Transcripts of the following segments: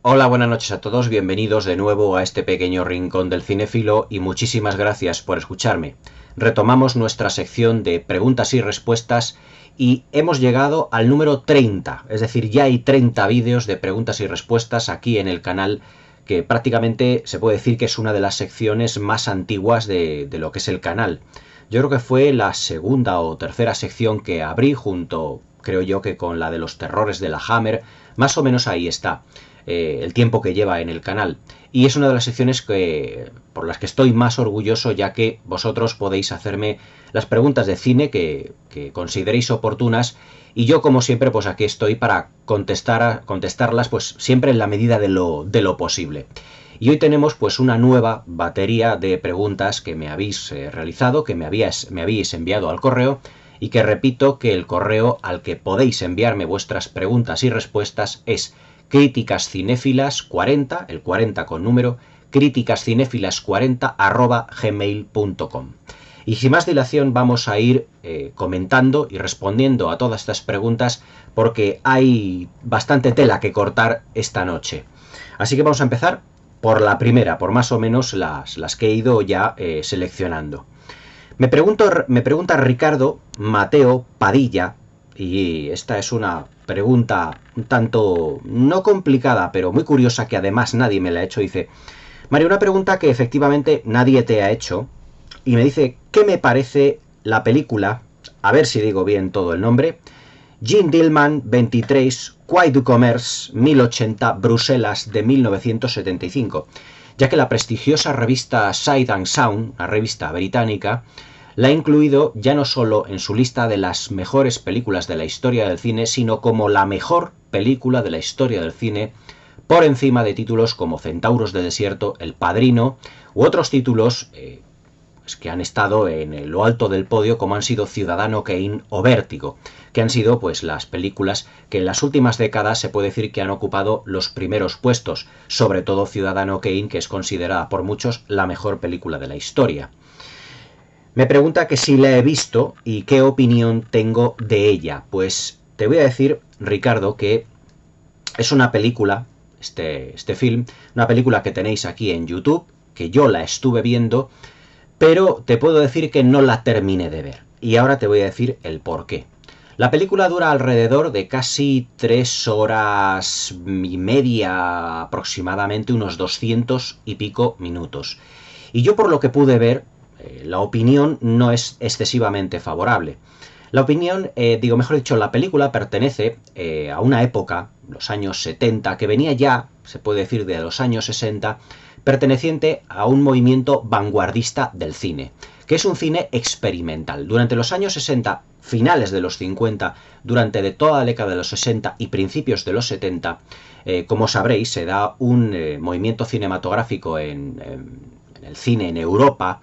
Hola, buenas noches a todos, bienvenidos de nuevo a este pequeño rincón del cinéfilo y muchísimas gracias por escucharme. Retomamos nuestra sección de preguntas y respuestas y hemos llegado al número 30, es decir, ya hay 30 vídeos de preguntas y respuestas aquí en el canal, que prácticamente se puede decir que es una de las secciones más antiguas de lo que es el canal. Yo creo que fue la segunda o tercera sección que abrí junto, creo yo, que con la de los terrores de la Hammer, más o menos ahí está el tiempo que lleva en el canal. Y es una de las secciones por las que estoy más orgulloso, ya que vosotros podéis hacerme las preguntas de cine que consideréis oportunas y yo, como siempre, pues aquí estoy para contestarlas pues siempre en la medida de lo posible. Y hoy tenemos pues una nueva batería de preguntas que me habéis realizado, que me habéis enviado al correo, y que repito que el correo al que podéis enviarme vuestras preguntas y respuestas es críticascinéfilas40, el 40 con número, críticascinéfilas40@gmail.com. Y sin más dilación vamos a ir comentando y respondiendo a todas estas preguntas porque hay bastante tela que cortar esta noche. Así que vamos a empezar por la primera, por más o menos las que he ido ya seleccionando. Me pregunta Ricardo Mateo Padilla, y esta es una pregunta un tanto no complicada, pero muy curiosa, que además nadie me la ha hecho. Dice: Mario, una pregunta que efectivamente nadie te ha hecho, y me dice: ¿qué me parece la película? A ver si digo bien todo el nombre. Jean Dillman 23, Quai du Commerce 1080, Bruselas de 1975, ya que la prestigiosa revista Sight and Sound, una revista británica, la ha incluido ya no solo en su lista de las mejores películas de la historia del cine, sino como la mejor película de la historia del cine, por encima de títulos como Centauros de Desierto, El Padrino u otros títulos que han estado en lo alto del podio, como han sido Ciudadano Kane o Vértigo, que han sido pues las películas que en las últimas décadas se puede decir que han ocupado los primeros puestos, sobre todo Ciudadano Kane, que es considerada por muchos la mejor película de la historia. Me pregunta que si la he visto y qué opinión tengo de ella. Pues te voy a decir, Ricardo, que es una película, este film, una película que tenéis aquí en YouTube, que yo la estuve viendo, pero te puedo decir que no la terminé de ver. Y ahora te voy a decir el por qué. La película dura alrededor de casi 3 horas y media, aproximadamente unos 200 y pico minutos. Y yo, por lo que pude ver, la opinión no es excesivamente favorable. La opinión, mejor dicho, la película pertenece a una época, los años 70, que venía ya, se puede decir, de los años 60, perteneciente a un movimiento vanguardista del cine, que es un cine experimental. Durante los años 60, finales de los 50, durante de toda la década de los 60 y principios de los 70, como sabréis, se da un movimiento cinematográfico en el cine en Europa,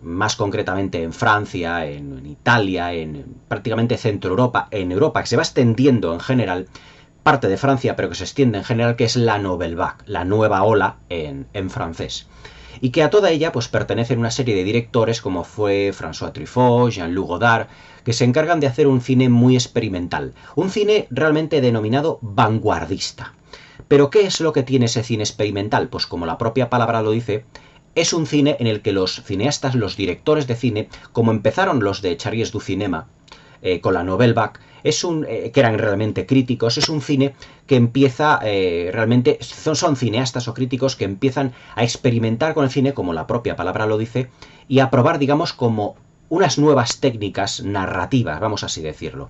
más concretamente en Francia, en Italia, en prácticamente Centro Europa, en Europa, que se va extendiendo en general, parte de Francia, pero que se extiende en general, que es la Nouvelle Vague, la nueva ola en francés. Y que a toda ella pues pertenecen una serie de directores como fue François Truffaut, Jean-Luc Godard, que se encargan de hacer un cine muy experimental, un cine realmente denominado vanguardista. ¿Pero qué es lo que tiene ese cine experimental? Pues como la propia palabra lo dice, es un cine en el que los cineastas, los directores de cine, como empezaron los de Charlies du Cinema, con la Nouvelle Vague, que eran realmente críticos, es un cine que empieza realmente, son cineastas o críticos que empiezan a experimentar con el cine, como la propia palabra lo dice, y a probar, digamos, como unas nuevas técnicas narrativas, vamos así decirlo.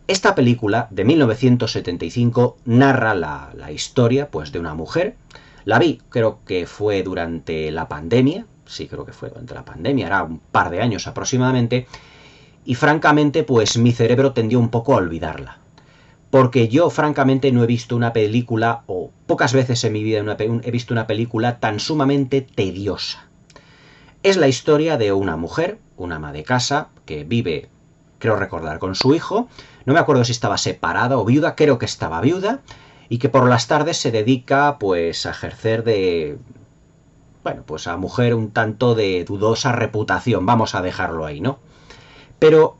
Esta película de 1975 narra la historia pues, de una mujer. La vi, creo que fue durante la pandemia, sí creo que fue durante la pandemia, era un par de años aproximadamente, y francamente pues mi cerebro tendió un poco a olvidarla. Porque yo francamente no he visto una película, o pocas veces en mi vida he visto una película tan sumamente tediosa. Es la historia de una mujer, una ama de casa, que vive, creo recordar, con su hijo. No me acuerdo si estaba separada o viuda, creo que estaba viuda, y que por las tardes se dedica pues a ejercer pues a mujer un tanto de dudosa reputación, vamos a dejarlo ahí, ¿no? Pero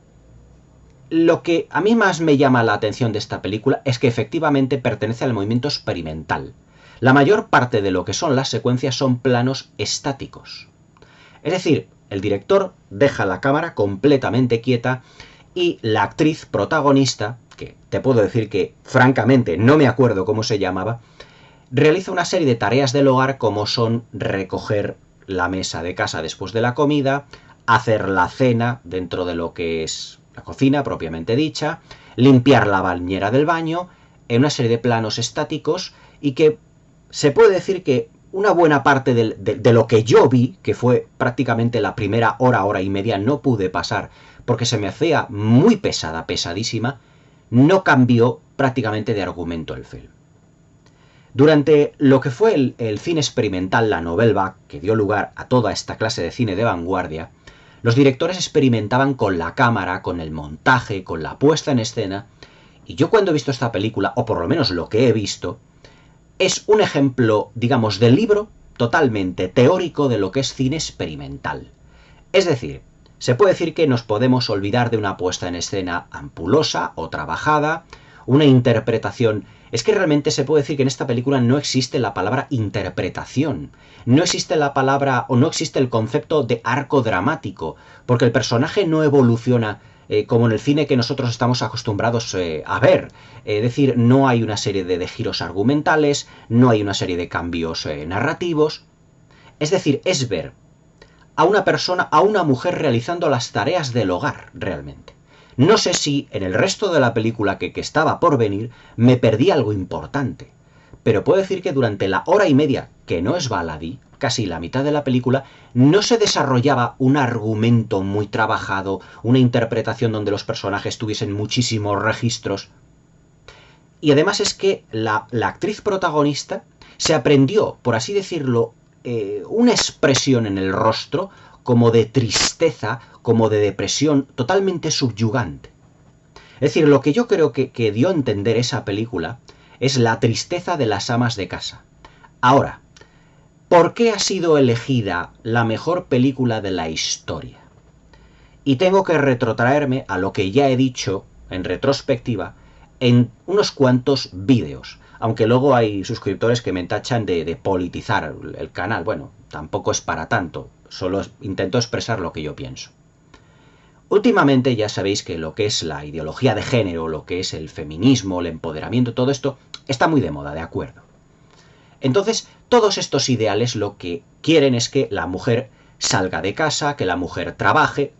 lo que a mí más me llama la atención de esta película es que efectivamente pertenece al movimiento experimental. La mayor parte de lo que son las secuencias son planos estáticos. Es decir, el director deja la cámara completamente quieta y la actriz protagonista, que te puedo decir que francamente no me acuerdo cómo se llamaba, realiza una serie de tareas del hogar como son recoger la mesa de casa después de la comida, hacer la cena dentro de lo que es la cocina propiamente dicha, limpiar la bañera del baño, en una serie de planos estáticos, y que se puede decir que una buena parte de lo que yo vi, que fue prácticamente la primera hora y media, no pude pasar porque se me hacía muy pesada, pesadísima, no cambió prácticamente de argumento el film. Durante lo que fue el cine experimental, la Nouvelle Vague, que dio lugar a toda esta clase de cine de vanguardia, los directores experimentaban con la cámara, con el montaje, con la puesta en escena, y yo cuando he visto esta película, o por lo menos lo que he visto, es un ejemplo, digamos, del libro totalmente teórico de lo que es cine experimental. Es decir, se puede decir que nos podemos olvidar de una puesta en escena ampulosa o trabajada, una interpretación. Es que realmente se puede decir que en esta película no existe la palabra interpretación, no existe la palabra o no existe el concepto de arco dramático, porque el personaje no evoluciona como en el cine que nosotros estamos acostumbrados a ver. Es decir, no hay una serie de giros argumentales, no hay una serie de cambios narrativos. Es decir, es ver a una persona, a una mujer realizando las tareas del hogar realmente. No sé si en el resto de la película que estaba por venir me perdí algo importante, pero puedo decir que durante la hora y media, que no es baladí, casi la mitad de la película, no se desarrollaba un argumento muy trabajado, una interpretación donde los personajes tuviesen muchísimos registros. Y además es que la actriz protagonista se aprendió, por así decirlo, una expresión en el rostro como de tristeza, como de depresión, totalmente subyugante. Es decir, lo que yo creo que dio a entender esa película es la tristeza de las amas de casa. Ahora, ¿por qué ha sido elegida la mejor película de la historia? Y tengo que retrotraerme a lo que ya he dicho en retrospectiva en unos cuantos vídeos. Aunque luego hay suscriptores que me tachan de politizar el canal. Bueno, tampoco es para tanto. Solo intento expresar lo que yo pienso. Últimamente ya sabéis que lo que es la ideología de género, lo que es el feminismo, el empoderamiento, todo esto está muy de moda, ¿de acuerdo? Entonces, todos estos ideales lo que quieren es que la mujer salga de casa, que la mujer trabaje,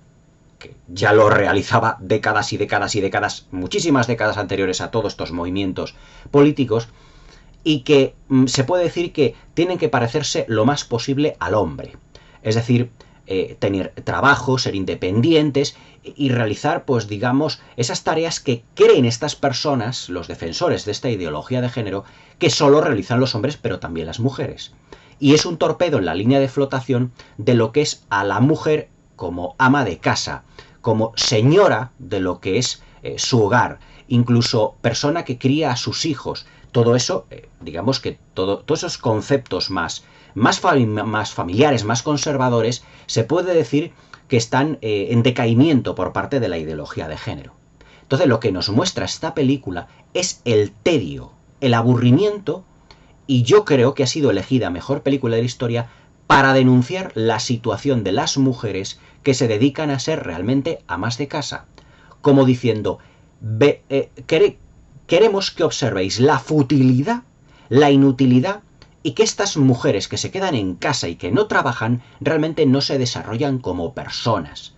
que ya lo realizaba décadas y décadas y décadas, muchísimas décadas anteriores a todos estos movimientos políticos, y que se puede decir que tienen que parecerse lo más posible al hombre. Es decir, tener trabajo, ser independientes y realizar, pues digamos, esas tareas que creen estas personas, los defensores de esta ideología de género, que solo realizan los hombres, pero también las mujeres. Y es un torpedo en la línea de flotación de lo que es a la mujer como ama de casa, como señora de lo que es su hogar, incluso persona que cría a sus hijos. Todo eso, digamos que todos esos conceptos más familiares, más conservadores, se puede decir que están en decaimiento por parte de la ideología de género. Entonces lo que nos muestra esta película es el tedio, el aburrimiento, y yo creo que ha sido elegida mejor película de la historia para denunciar la situación de las mujeres que se dedican a ser realmente amas de casa, como diciendo, queremos que observéis la futilidad, la inutilidad, y que estas mujeres que se quedan en casa y que no trabajan realmente no se desarrollan como personas.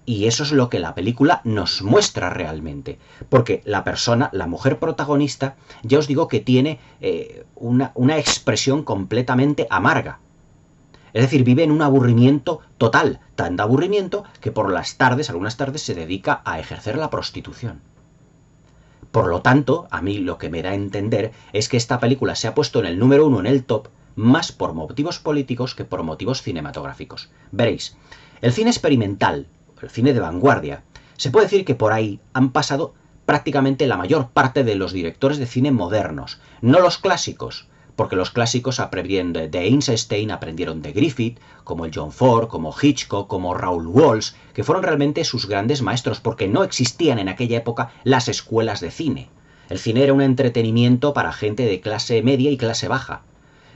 Y eso es lo que la película nos muestra realmente. Porque la persona, la mujer protagonista, ya os digo que tiene una expresión completamente amarga. Es decir, vive en un aburrimiento total, tan de aburrimiento que por las tardes, algunas tardes, se dedica a ejercer la prostitución. Por lo tanto, a mí lo que me da a entender es que esta película se ha puesto en el número 1 en el top, más por motivos políticos que por motivos cinematográficos. Veréis, el cine experimental, el cine de vanguardia, se puede decir que por ahí han pasado prácticamente la mayor parte de los directores de cine modernos, no los clásicos, porque los clásicos aprendieron de Eisenstein, aprendieron de Griffith, como el John Ford, como Hitchcock, como Raoul Walsh, que fueron realmente sus grandes maestros, porque no existían en aquella época las escuelas de cine. El cine era un entretenimiento para gente de clase media y clase baja,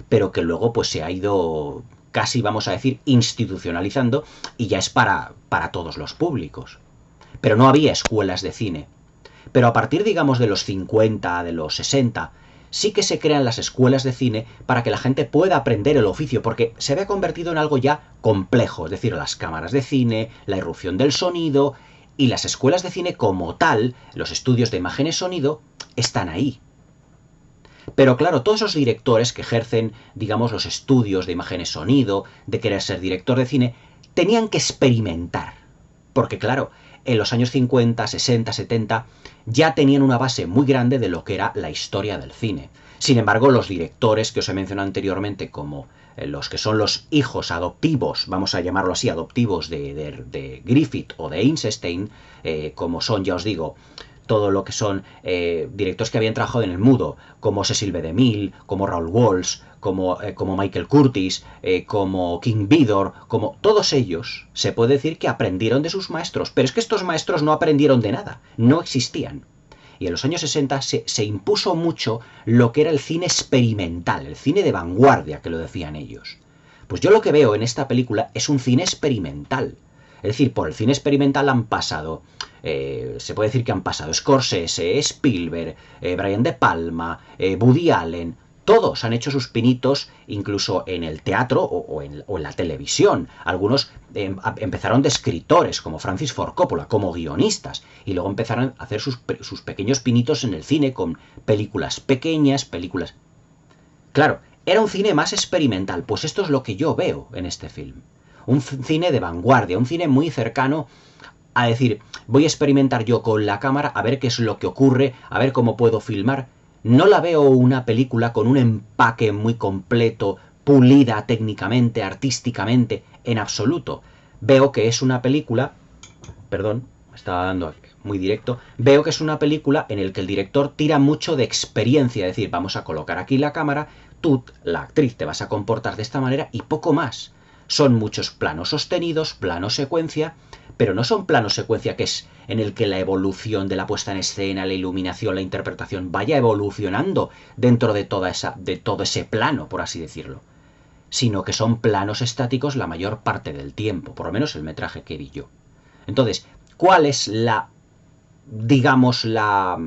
pero que luego pues se ha ido casi, vamos a decir, institucionalizando y ya es para todos los públicos. Pero no había escuelas de cine. Pero a partir, digamos, de los 50, de los 60, sí que se crean las escuelas de cine para que la gente pueda aprender el oficio, porque se había convertido en algo ya complejo, es decir, las cámaras de cine, la irrupción del sonido, y las escuelas de cine como tal, los estudios de imágenes sonido, están ahí. Pero claro, todos esos directores que ejercen, digamos, los estudios de imágenes sonido, de querer ser director de cine, tenían que experimentar. Porque claro, en los años 50, 60, 70, ya tenían una base muy grande de lo que era la historia del cine. Sin embargo, los directores que os he mencionado anteriormente, como los que son los hijos adoptivos, vamos a llamarlo así, adoptivos de Griffith o de Eisenstein, como son, ya os digo, todo lo que son directores que habían trabajado en el mudo, como Cecil B. DeMille, como Raoul Walsh, como Michael Curtis, como King Vidor, como todos ellos, se puede decir que aprendieron de sus maestros, pero es que estos maestros no aprendieron de nada, no existían. Y en los años 60 se impuso mucho lo que era el cine experimental, el cine de vanguardia, que lo decían ellos. Pues yo lo que veo en esta película es un cine experimental. Es decir, por el cine experimental han pasado, se puede decir que han pasado Scorsese, Spielberg, Brian De Palma, Woody Allen. Todos han hecho sus pinitos, incluso en el teatro o en la televisión. Algunos empezaron de escritores, como Francis Ford Coppola, como guionistas, y luego empezaron a hacer sus pequeños pinitos en el cine con películas pequeñas, películas... Claro, era un cine más experimental, pues esto es lo que yo veo en este film. Un cine de vanguardia, un cine muy cercano a decir, voy a experimentar yo con la cámara, a ver qué es lo que ocurre, a ver cómo puedo filmar. No la veo una película con un empaque muy completo, pulida técnicamente, artísticamente, en absoluto. Veo que es una película, perdón, me estaba dando muy directo, veo que es una película en la que el director tira mucho de experiencia, es decir, vamos a colocar aquí la cámara, tú, la actriz, te vas a comportar de esta manera y poco más. Son muchos planos sostenidos, plano secuencia, pero no son planos secuencia que es en el que la evolución de la puesta en escena, la iluminación, la interpretación vaya evolucionando dentro de todo ese plano, por así decirlo, sino que son planos estáticos la mayor parte del tiempo, por lo menos el metraje que vi yo. Entonces, ¿cuál es digamos, la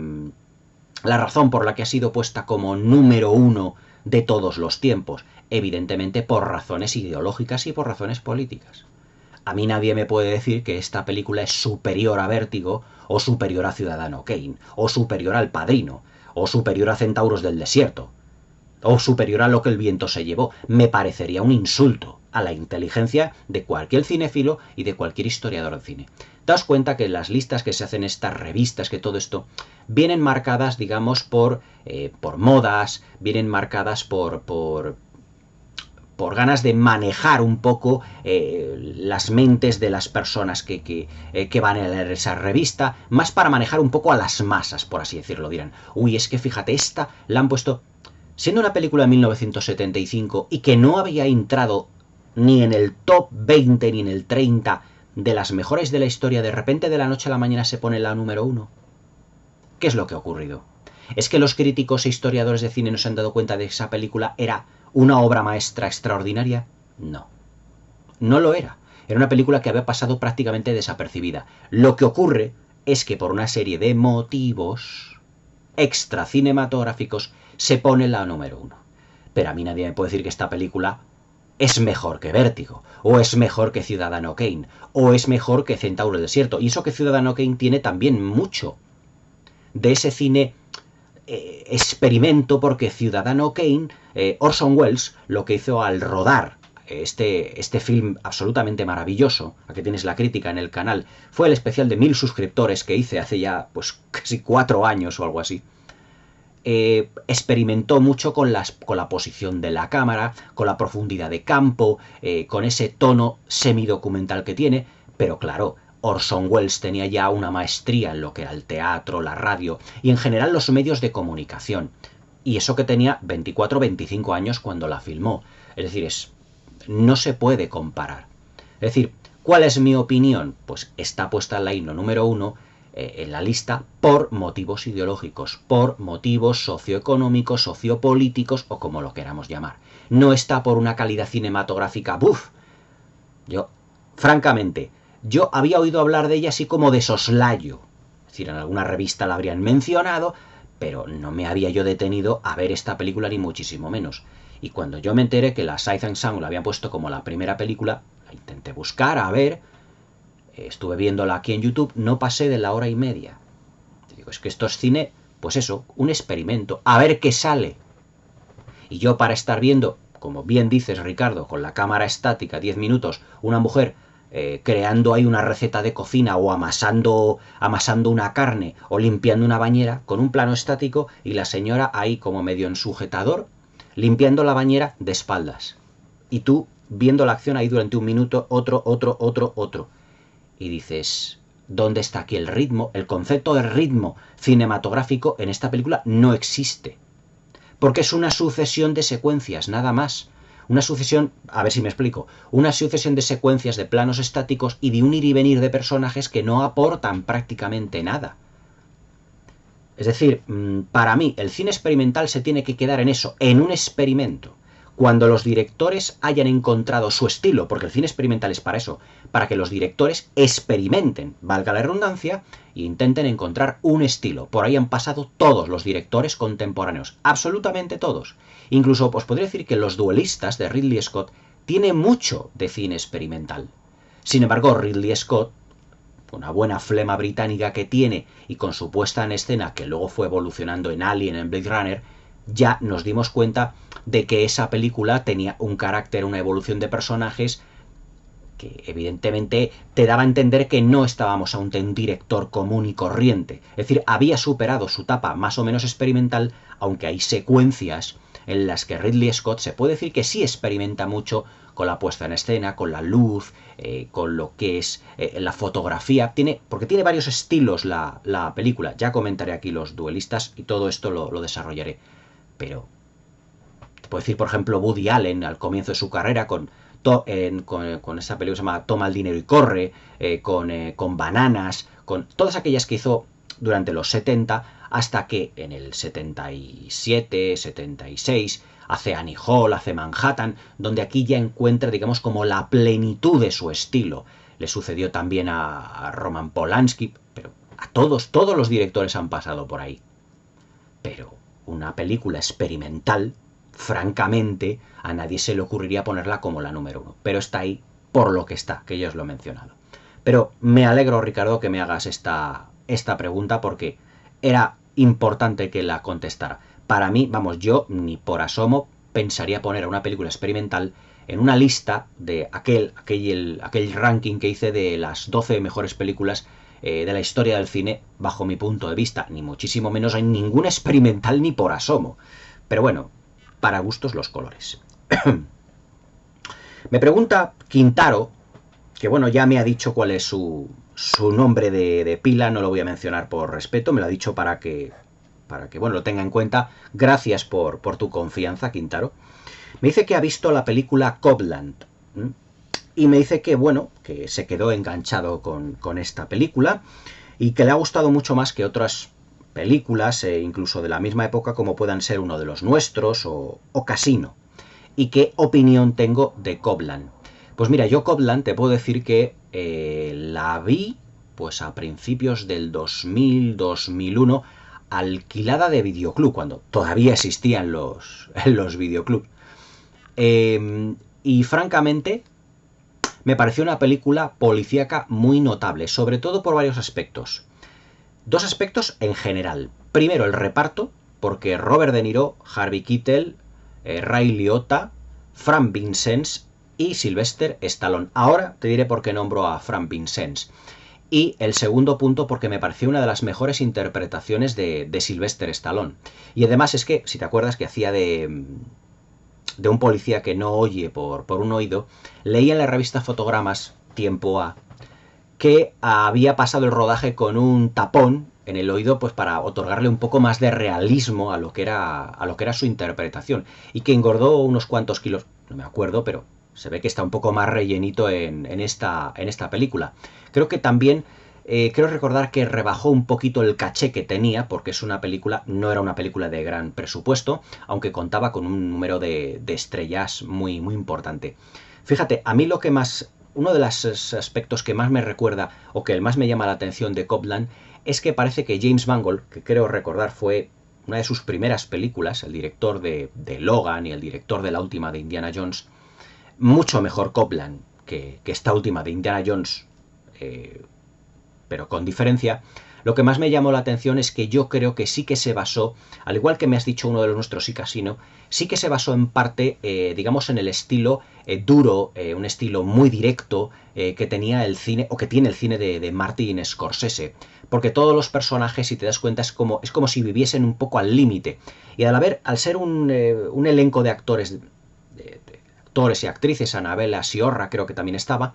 razón por la que ha sido puesta como número uno de todos los tiempos? Evidentemente por razones ideológicas y por razones políticas. A mí nadie me puede decir que esta película es superior a Vértigo, o superior a Ciudadano Kane, o superior al Padrino, o superior a Centauros del Desierto, o superior a Lo que el viento se llevó. Me parecería un insulto a la inteligencia de cualquier cinéfilo y de cualquier historiador de cine. Daos cuenta que las listas que se hacen, estas revistas, que todo esto, vienen marcadas, digamos, por modas, vienen marcadas por ganas de manejar un poco las mentes de las personas que van a leer esa revista, más para manejar un poco a las masas, por así decirlo. Dirán, uy, es que fíjate, esta la han puesto, siendo una película de 1975 y que no había entrado ni en el top 20 ni en el 30 de las mejores de la historia, de repente de la noche a la mañana se pone la número 1. ¿Qué es lo que ha ocurrido? ¿Es que los críticos e historiadores de cine no se han dado cuenta de que esa película era una obra maestra extraordinaria? No. No lo era. Era una película que había pasado prácticamente desapercibida. Lo que ocurre es que por una serie de motivos extra cinematográficos se pone la número 1. Pero a mí nadie me puede decir que esta película es mejor que Vértigo, o es mejor que Ciudadano Kane, o es mejor que Centauro del Desierto. Y eso que Ciudadano Kane tiene también mucho de ese cine experimento, porque Ciudadano Kane, Orson Welles, lo que hizo al rodar este film absolutamente maravilloso, aquí tienes la crítica en el canal, fue el especial de 1000 suscriptores que hice hace ya pues casi 4 años o algo así. Experimentó mucho con la posición de la cámara, con la profundidad de campo, con ese tono semidocumental que tiene, pero claro, Orson Welles tenía ya una maestría en lo que era el teatro, la radio y en general los medios de comunicación. Y eso que tenía 24 o 25 años cuando la filmó. Es decir, no se puede comparar. Es decir, ¿cuál es mi opinión? Pues está puesta en la himno número 1 en la lista por motivos ideológicos, por motivos socioeconómicos, sociopolíticos o como lo queramos llamar. No está por una calidad cinematográfica, ¡buf! Yo, francamente, yo había oído hablar de ella así como de soslayo. Es decir, en alguna revista la habrían mencionado, pero no me había yo detenido a ver esta película ni muchísimo menos. Y cuando yo me enteré que la Sight and Sound la habían puesto como la primera película, la intenté buscar, a ver, estuve viéndola aquí en YouTube, no pasé de la hora y media. Te digo, es que esto es cine, pues eso, un experimento, a ver qué sale. Y yo para estar viendo, como bien dices Ricardo, con la cámara estática 10 minutos, una mujer creando ahí una receta de cocina o amasando una carne o limpiando una bañera con un plano estático y la señora ahí como medio en sujetador limpiando la bañera de espaldas. Y tú viendo la acción ahí durante un minuto, otro. Y dices, ¿dónde está aquí el ritmo? El concepto de ritmo cinematográfico en esta película no existe. Porque es una sucesión de secuencias, nada más. Una sucesión, a ver si me explico, una sucesión de secuencias de planos estáticos y de un ir y venir de personajes que no aportan prácticamente nada. Es decir, para mí el cine experimental se tiene que quedar en eso, en un experimento. Cuando los directores hayan encontrado su estilo, porque el cine experimental es para eso, para que los directores experimenten, valga la redundancia, e intenten encontrar un estilo. Por ahí han pasado todos los directores contemporáneos, absolutamente todos. Incluso os podría decir que Los duelistas de Ridley Scott tiene mucho de cine experimental. Sin embargo, Ridley Scott, con una buena flema británica que tiene y con su puesta en escena que luego fue evolucionando en Alien, en Blade Runner, ya nos dimos cuenta de que esa película tenía un carácter, una evolución de personajes que evidentemente te daba a entender que no estábamos ante un director común y corriente. Es decir, había superado su etapa más o menos experimental, aunque hay secuencias en las que Ridley Scott se puede decir que sí experimenta mucho con la puesta en escena, con la luz, con lo que es la fotografía, porque tiene varios estilos la película. Ya comentaré aquí Los duelistas y todo esto lo desarrollaré. Pero te puedo decir, por ejemplo, Woody Allen al comienzo de su carrera con esa película que se llama Toma el dinero y corre, con Bananas, con todas aquellas que hizo durante los 70, hasta que en el 77, 76 hace Annie Hall, hace Manhattan, donde aquí ya encuentra, digamos, como la plenitud de su estilo. Le sucedió también a Roman Polanski, pero a todos los directores han pasado por ahí. Pero una película experimental, francamente, a nadie se le ocurriría ponerla como la número 1. Pero está ahí por lo que está, que ya os lo he mencionado. Pero me alegro, Ricardo, que me hagas esta pregunta porque era importante que la contestara. Para mí, vamos, yo ni por asomo pensaría poner a una película experimental en una lista de aquel ranking que hice de las 12 mejores películas de la historia del cine, bajo mi punto de vista. Ni muchísimo menos hay ninguna experimental ni por asomo. Pero bueno, para gustos los colores. Me pregunta Quintaro, que bueno, ya me ha dicho cuál es su nombre de pila, no lo voy a mencionar por respeto, me lo ha dicho para que bueno, lo tenga en cuenta. Gracias por tu confianza, Quintaro. Me dice que ha visto la película Copland. Y me dice que, bueno, que se quedó enganchado con esta película y que le ha gustado mucho más que otras películas, incluso de la misma época, como puedan ser Uno de los nuestros o Casino. ¿Y qué opinión tengo de Copland? Pues mira, yo Copland te puedo decir que la vi pues a principios del 2000, 2001, alquilada de videoclub, cuando todavía existían los videoclubs. Y francamente me pareció una película policíaca muy notable, sobre todo por varios aspectos. Dos aspectos en general. Primero, el reparto, porque Robert De Niro, Harvey Keitel, Ray Liotta, Frank Vincent y Sylvester Stallone. Ahora te diré por qué nombro a Frank Vincent. Y el segundo punto, porque me pareció una de las mejores interpretaciones de Sylvester Stallone. Y además es que, si te acuerdas que hacía de un policía que no oye por un oído, leí en la revista Fotogramas, tiempo A, que había pasado el rodaje con un tapón en el oído pues para otorgarle un poco más de realismo a lo que era su interpretación, y que engordó unos cuantos kilos, no me acuerdo, pero se ve que está un poco más rellenito en esta película. Creo que también Creo recordar que rebajó un poquito el caché que tenía, porque es una película, no era una película de gran presupuesto, aunque contaba con un número de estrellas muy, muy importante. Fíjate, a mí lo que más, uno de los aspectos que más me recuerda, o que más me llama la atención de Copland, es que parece que James Mangold, que creo recordar fue una de sus primeras películas, el director de Logan y el director de la última de Indiana Jones, mucho mejor Copland que esta última de Indiana Jones, pero con diferencia. Lo que más me llamó la atención es que yo creo que sí que se basó, al igual que me has dicho uno de los nuestros y Casino, sí que se basó en parte, digamos, en el estilo duro, un estilo muy directo que tenía el cine, o que tiene el cine de Martin Scorsese. Porque todos los personajes, si te das cuenta, es como si viviesen un poco al límite. Y al ser un elenco de actores, actores y actrices, Annabella Sciorra creo que también estaba,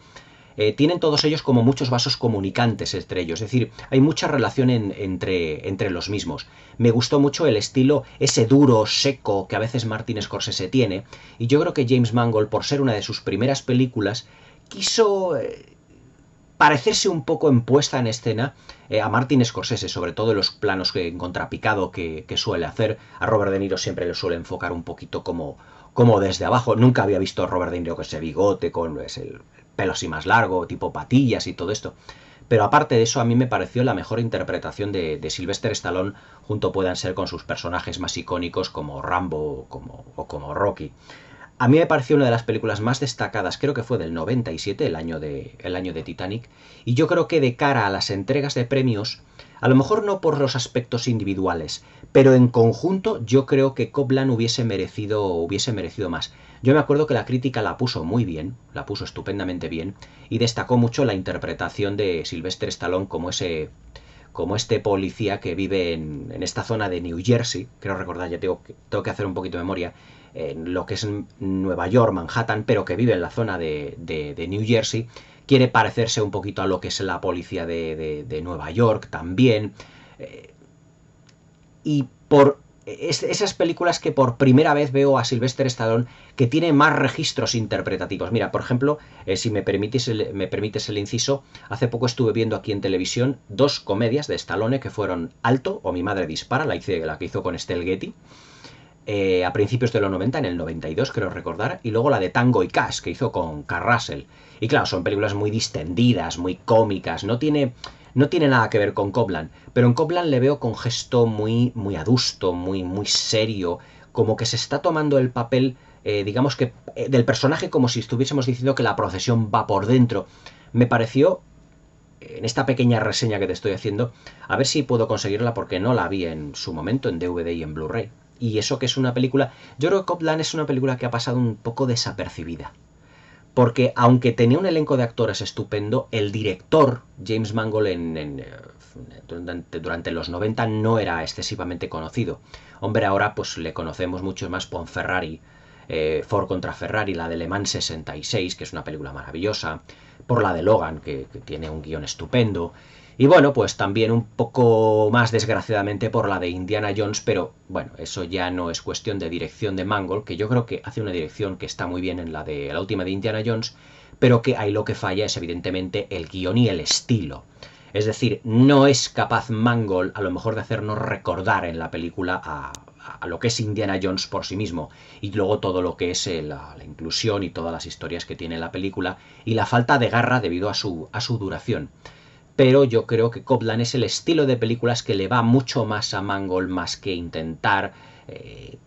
tienen todos ellos como muchos vasos comunicantes entre ellos, es decir, hay mucha relación entre los mismos. Me gustó mucho el estilo, ese duro, seco que a veces Martin Scorsese tiene, y yo creo que James Mangold, por ser una de sus primeras películas, quiso parecerse un poco en puesta en escena a Martin Scorsese, sobre todo en los planos en contrapicado que suele hacer. A Robert De Niro siempre le suele enfocar un poquito como desde abajo. Nunca había visto a Robert De Niro con ese bigote, con el pelo así más largo, tipo patillas y todo esto. Pero aparte de eso, a mí me pareció la mejor interpretación de Sylvester Stallone, junto puedan ser con sus personajes más icónicos como Rambo o como Rocky. A mí me pareció una de las películas más destacadas, creo que fue del 97, el año de Titanic, y yo creo que de cara a las entregas de premios, a lo mejor no por los aspectos individuales, pero en conjunto yo creo que Copland hubiese merecido más. Yo me acuerdo que la crítica la puso muy bien, la puso estupendamente bien, y destacó mucho la interpretación de Sylvester Stallone como este policía que vive en esta zona de New Jersey, creo recordar, ya tengo que hacer un poquito de memoria, en lo que es Nueva York, Manhattan, pero que vive en la zona de New Jersey, quiere parecerse un poquito a lo que es la policía de Nueva York también, y por esas películas que por primera vez veo a Sylvester Stallone que tiene más registros interpretativos. Mira, por ejemplo, si me permites el inciso, hace poco estuve viendo aquí en televisión dos comedias de Stallone que fueron Alto o Mi madre dispara, la que hizo con Estelle Getty, a principios de los 90, en el 92 creo recordar, y luego la de Tango y Cash que hizo con Kurt Russell. Y claro, son películas muy distendidas, muy cómicas, no tiene nada que ver con Copland, pero en Copland le veo con gesto muy, muy adusto, muy, muy serio, como que se está tomando el papel, digamos que, del personaje como si estuviésemos diciendo que la procesión va por dentro. Me pareció, en esta pequeña reseña que te estoy haciendo, a ver si puedo conseguirla porque no la vi en su momento en DVD y en Blu-ray. Y eso que es una película, yo creo que Copland es una película que ha pasado un poco desapercibida. Porque aunque tenía un elenco de actores estupendo, el director, James Mangold, durante los 90 no era excesivamente conocido. Hombre, ahora pues le conocemos mucho más por Ferrari, Ford contra Ferrari, la de Le Mans 66, que es una película maravillosa, por la de Logan, que tiene un guión estupendo, y bueno, pues también un poco más desgraciadamente por la de Indiana Jones, pero bueno, eso ya no es cuestión de dirección de Mangold, que yo creo que hace una dirección que está muy bien en la de la última de Indiana Jones, pero que ahí lo que falla es evidentemente el guión y el estilo. Es decir, no es capaz Mangold a lo mejor de hacernos recordar en la película a lo que es Indiana Jones por sí mismo, y luego todo lo que es la inclusión y todas las historias que tiene la película, y la falta de garra debido a su duración. Pero yo creo que Copland es el estilo de películas que le va mucho más a Mangold, más que intentar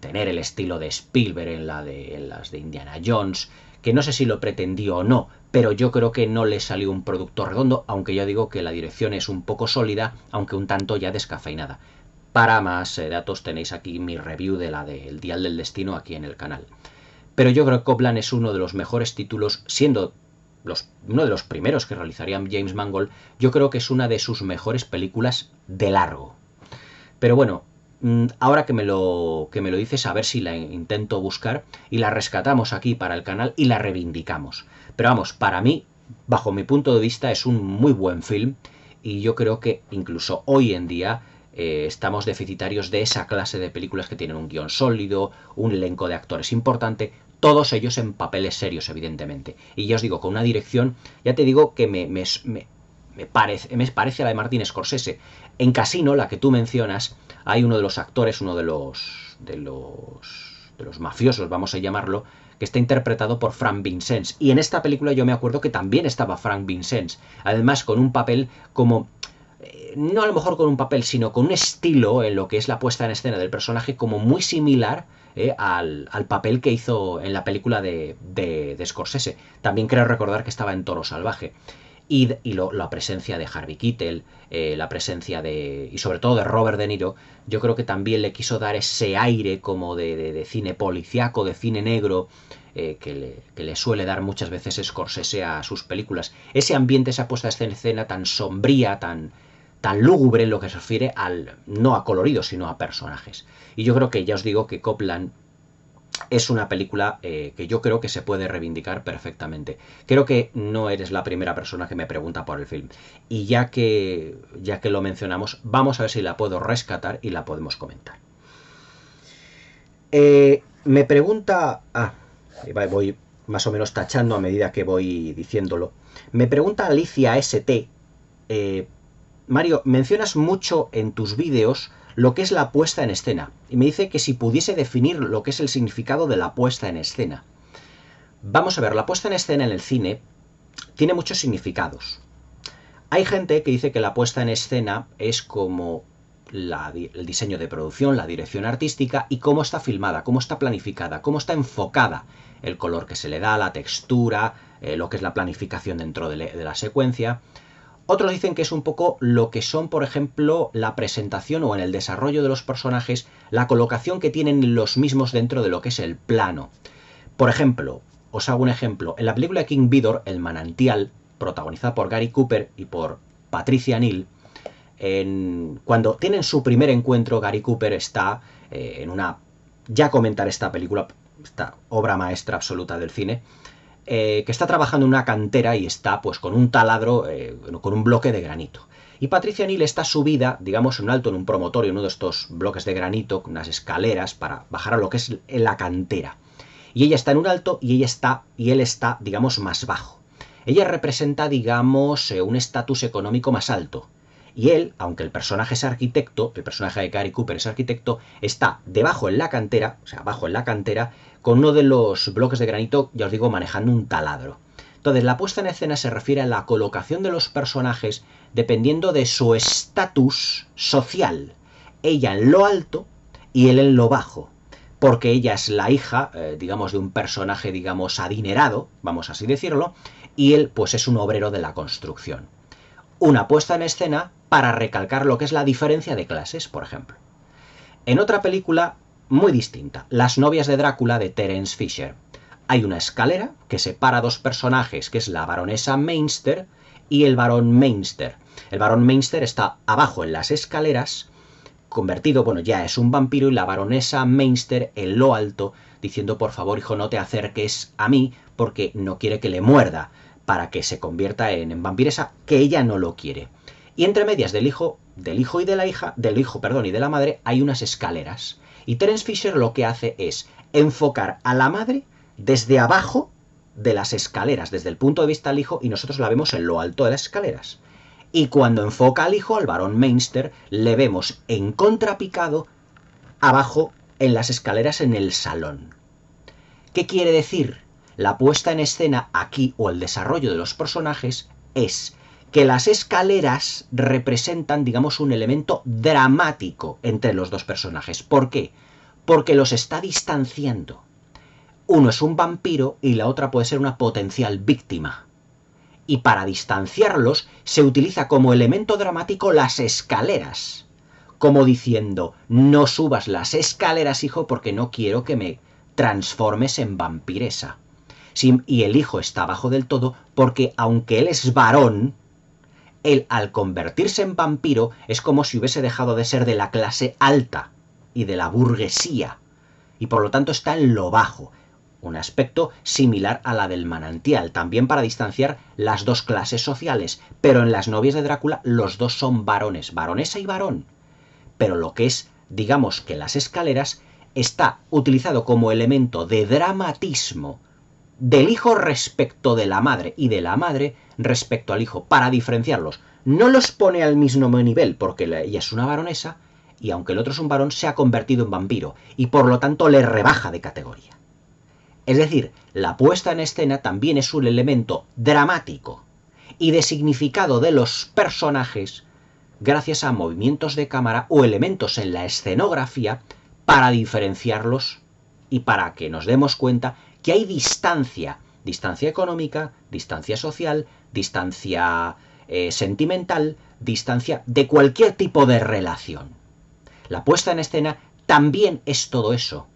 tener el estilo de Spielberg en las de Indiana Jones, que no sé si lo pretendió o no, pero yo creo que no le salió un producto redondo, aunque yo digo que la dirección es un poco sólida, aunque un tanto ya descafeinada. Para más datos tenéis aquí mi review de la de El Dial del Destino aquí en el canal. Pero yo creo que Copland es uno de los mejores títulos, siendo uno de los primeros que realizaría James Mangold. Yo creo que es una de sus mejores películas de largo. Pero bueno, ahora que me lo dices, a ver si la intento buscar y la rescatamos aquí para el canal y la reivindicamos. Pero vamos, para mí, bajo mi punto de vista, es un muy buen film, y yo creo que incluso hoy en día estamos deficitarios de esa clase de películas que tienen un guión sólido, un elenco de actores importante, todos ellos en papeles serios, evidentemente. Y ya os digo, con una dirección, ya te digo que me parece a la de Martin Scorsese. En Casino, la que tú mencionas, hay uno de los actores, uno de los mafiosos, vamos a llamarlo, que está interpretado por Frank Vincent. Y en esta película yo me acuerdo que también estaba Frank Vincent, además con un papel como... no a lo mejor con un papel, sino con un estilo en lo que es la puesta en escena del personaje como muy similar al papel que hizo en la película de Scorsese. También creo recordar que estaba en Toro Salvaje. La presencia de Harvey Keitel, la presencia y sobre todo de Robert De Niro, yo creo que también le quiso dar ese aire como de cine policiaco, de cine negro, que le suele dar muchas veces Scorsese a sus películas. Ese ambiente, esa puesta en escena tan sombría, tan lúgubre en lo que se refiere no a colorido, sino a personajes. Y yo creo que ya os digo que Copland es una película que yo creo que se puede reivindicar perfectamente. Creo que no eres la primera persona que me pregunta por el film. Y ya que lo mencionamos, vamos a ver si la puedo rescatar y la podemos comentar. Me pregunta... voy más o menos tachando a medida que voy diciéndolo. Me pregunta Alicia ST... Mario, mencionas mucho en tus vídeos lo que es la puesta en escena, y me dice que si pudiese definir lo que es el significado de la puesta en escena. Vamos a ver, la puesta en escena en el cine tiene muchos significados. Hay gente que dice que la puesta en escena es como el diseño de producción, la dirección artística y cómo está filmada, cómo está planificada, cómo está enfocada, el color que se le da, la textura, lo que es la planificación dentro de la secuencia. Otros dicen que es un poco lo que son, por ejemplo, la presentación o en el desarrollo de los personajes, la colocación que tienen los mismos dentro de lo que es el plano. Por ejemplo, os hago un ejemplo. En la película de King Vidor, El manantial, protagonizada por Gary Cooper y por Patricia Neal, cuando tienen su primer encuentro, Gary Cooper está en una... Ya comentaré esta película, esta obra maestra absoluta del cine, que está trabajando en una cantera y está pues con un taladro, con un bloque de granito. Y Patricia Neal está subida, digamos, en un alto, en un promontorio, en uno de estos bloques de granito, con unas escaleras para bajar a lo que es la cantera. Y ella está en un alto y él está, digamos, más bajo. Ella representa, digamos, un estatus económico más alto. Y él, aunque el personaje es arquitecto, el personaje de Gary Cooper es arquitecto, está debajo en la cantera, o sea, abajo en la cantera, con uno de los bloques de granito, ya os digo, manejando un taladro. Entonces, la puesta en escena se refiere a la colocación de los personajes dependiendo de su estatus social. Ella en lo alto y él en lo bajo. Porque ella es la hija, digamos, de un personaje, digamos, adinerado, vamos así decirlo, y él, pues, es un obrero de la construcción. Una puesta en escena para recalcar lo que es la diferencia de clases, por ejemplo. En otra película muy distinta, Las novias de Drácula, de Terence Fisher, hay una escalera que separa a dos personajes, que es la baronesa Meinster y el barón Meinster. El barón Meinster está abajo en las escaleras, convertido, bueno, ya es un vampiro, y la baronesa Meinster en lo alto, diciendo, por favor, hijo, no te acerques a mí, porque no quiere que le muerda, para que se convierta en vampiresa, que ella no lo quiere. Y entre medias del hijo y de la hija, y de la madre, hay unas escaleras. Y Terence Fisher lo que hace es enfocar a la madre desde abajo de las escaleras, desde el punto de vista del hijo, y nosotros la vemos en lo alto de las escaleras. Y cuando enfoca al hijo, al barón Meinster, le vemos en contrapicado abajo en las escaleras en el salón. ¿Qué quiere decir? La puesta en escena aquí, o el desarrollo de los personajes, es que las escaleras representan, digamos, un elemento dramático entre los dos personajes. ¿Por qué? Porque los está distanciando. Uno es un vampiro y la otra puede ser una potencial víctima. Y para distanciarlos se utiliza como elemento dramático las escaleras. Como diciendo, no subas las escaleras, hijo, porque no quiero que me transformes en vampiresa. Y el hijo está abajo del todo porque, aunque él es varón, él, al convertirse en vampiro, es como si hubiese dejado de ser de la clase alta y de la burguesía, y por lo tanto está en lo bajo. Un aspecto similar a la del manantial, también para distanciar las dos clases sociales, pero en Las novias de Drácula los dos son varones, baronesa y varón. Pero lo que es, digamos que las escaleras, está utilizado como elemento de dramatismo del hijo respecto de la madre y de la madre respecto al hijo, para diferenciarlos. No los pone al mismo nivel, porque ella es una varonesa y aunque el otro es un varón, se ha convertido en vampiro y por lo tanto le rebaja de categoría. Es decir, la puesta en escena también es un elemento dramático y de significado de los personajes gracias a movimientos de cámara o elementos en la escenografía para diferenciarlos y para que nos demos cuenta que hay distancia económica, distancia social, distancia sentimental, distancia de cualquier tipo de relación. La puesta en escena también es todo eso.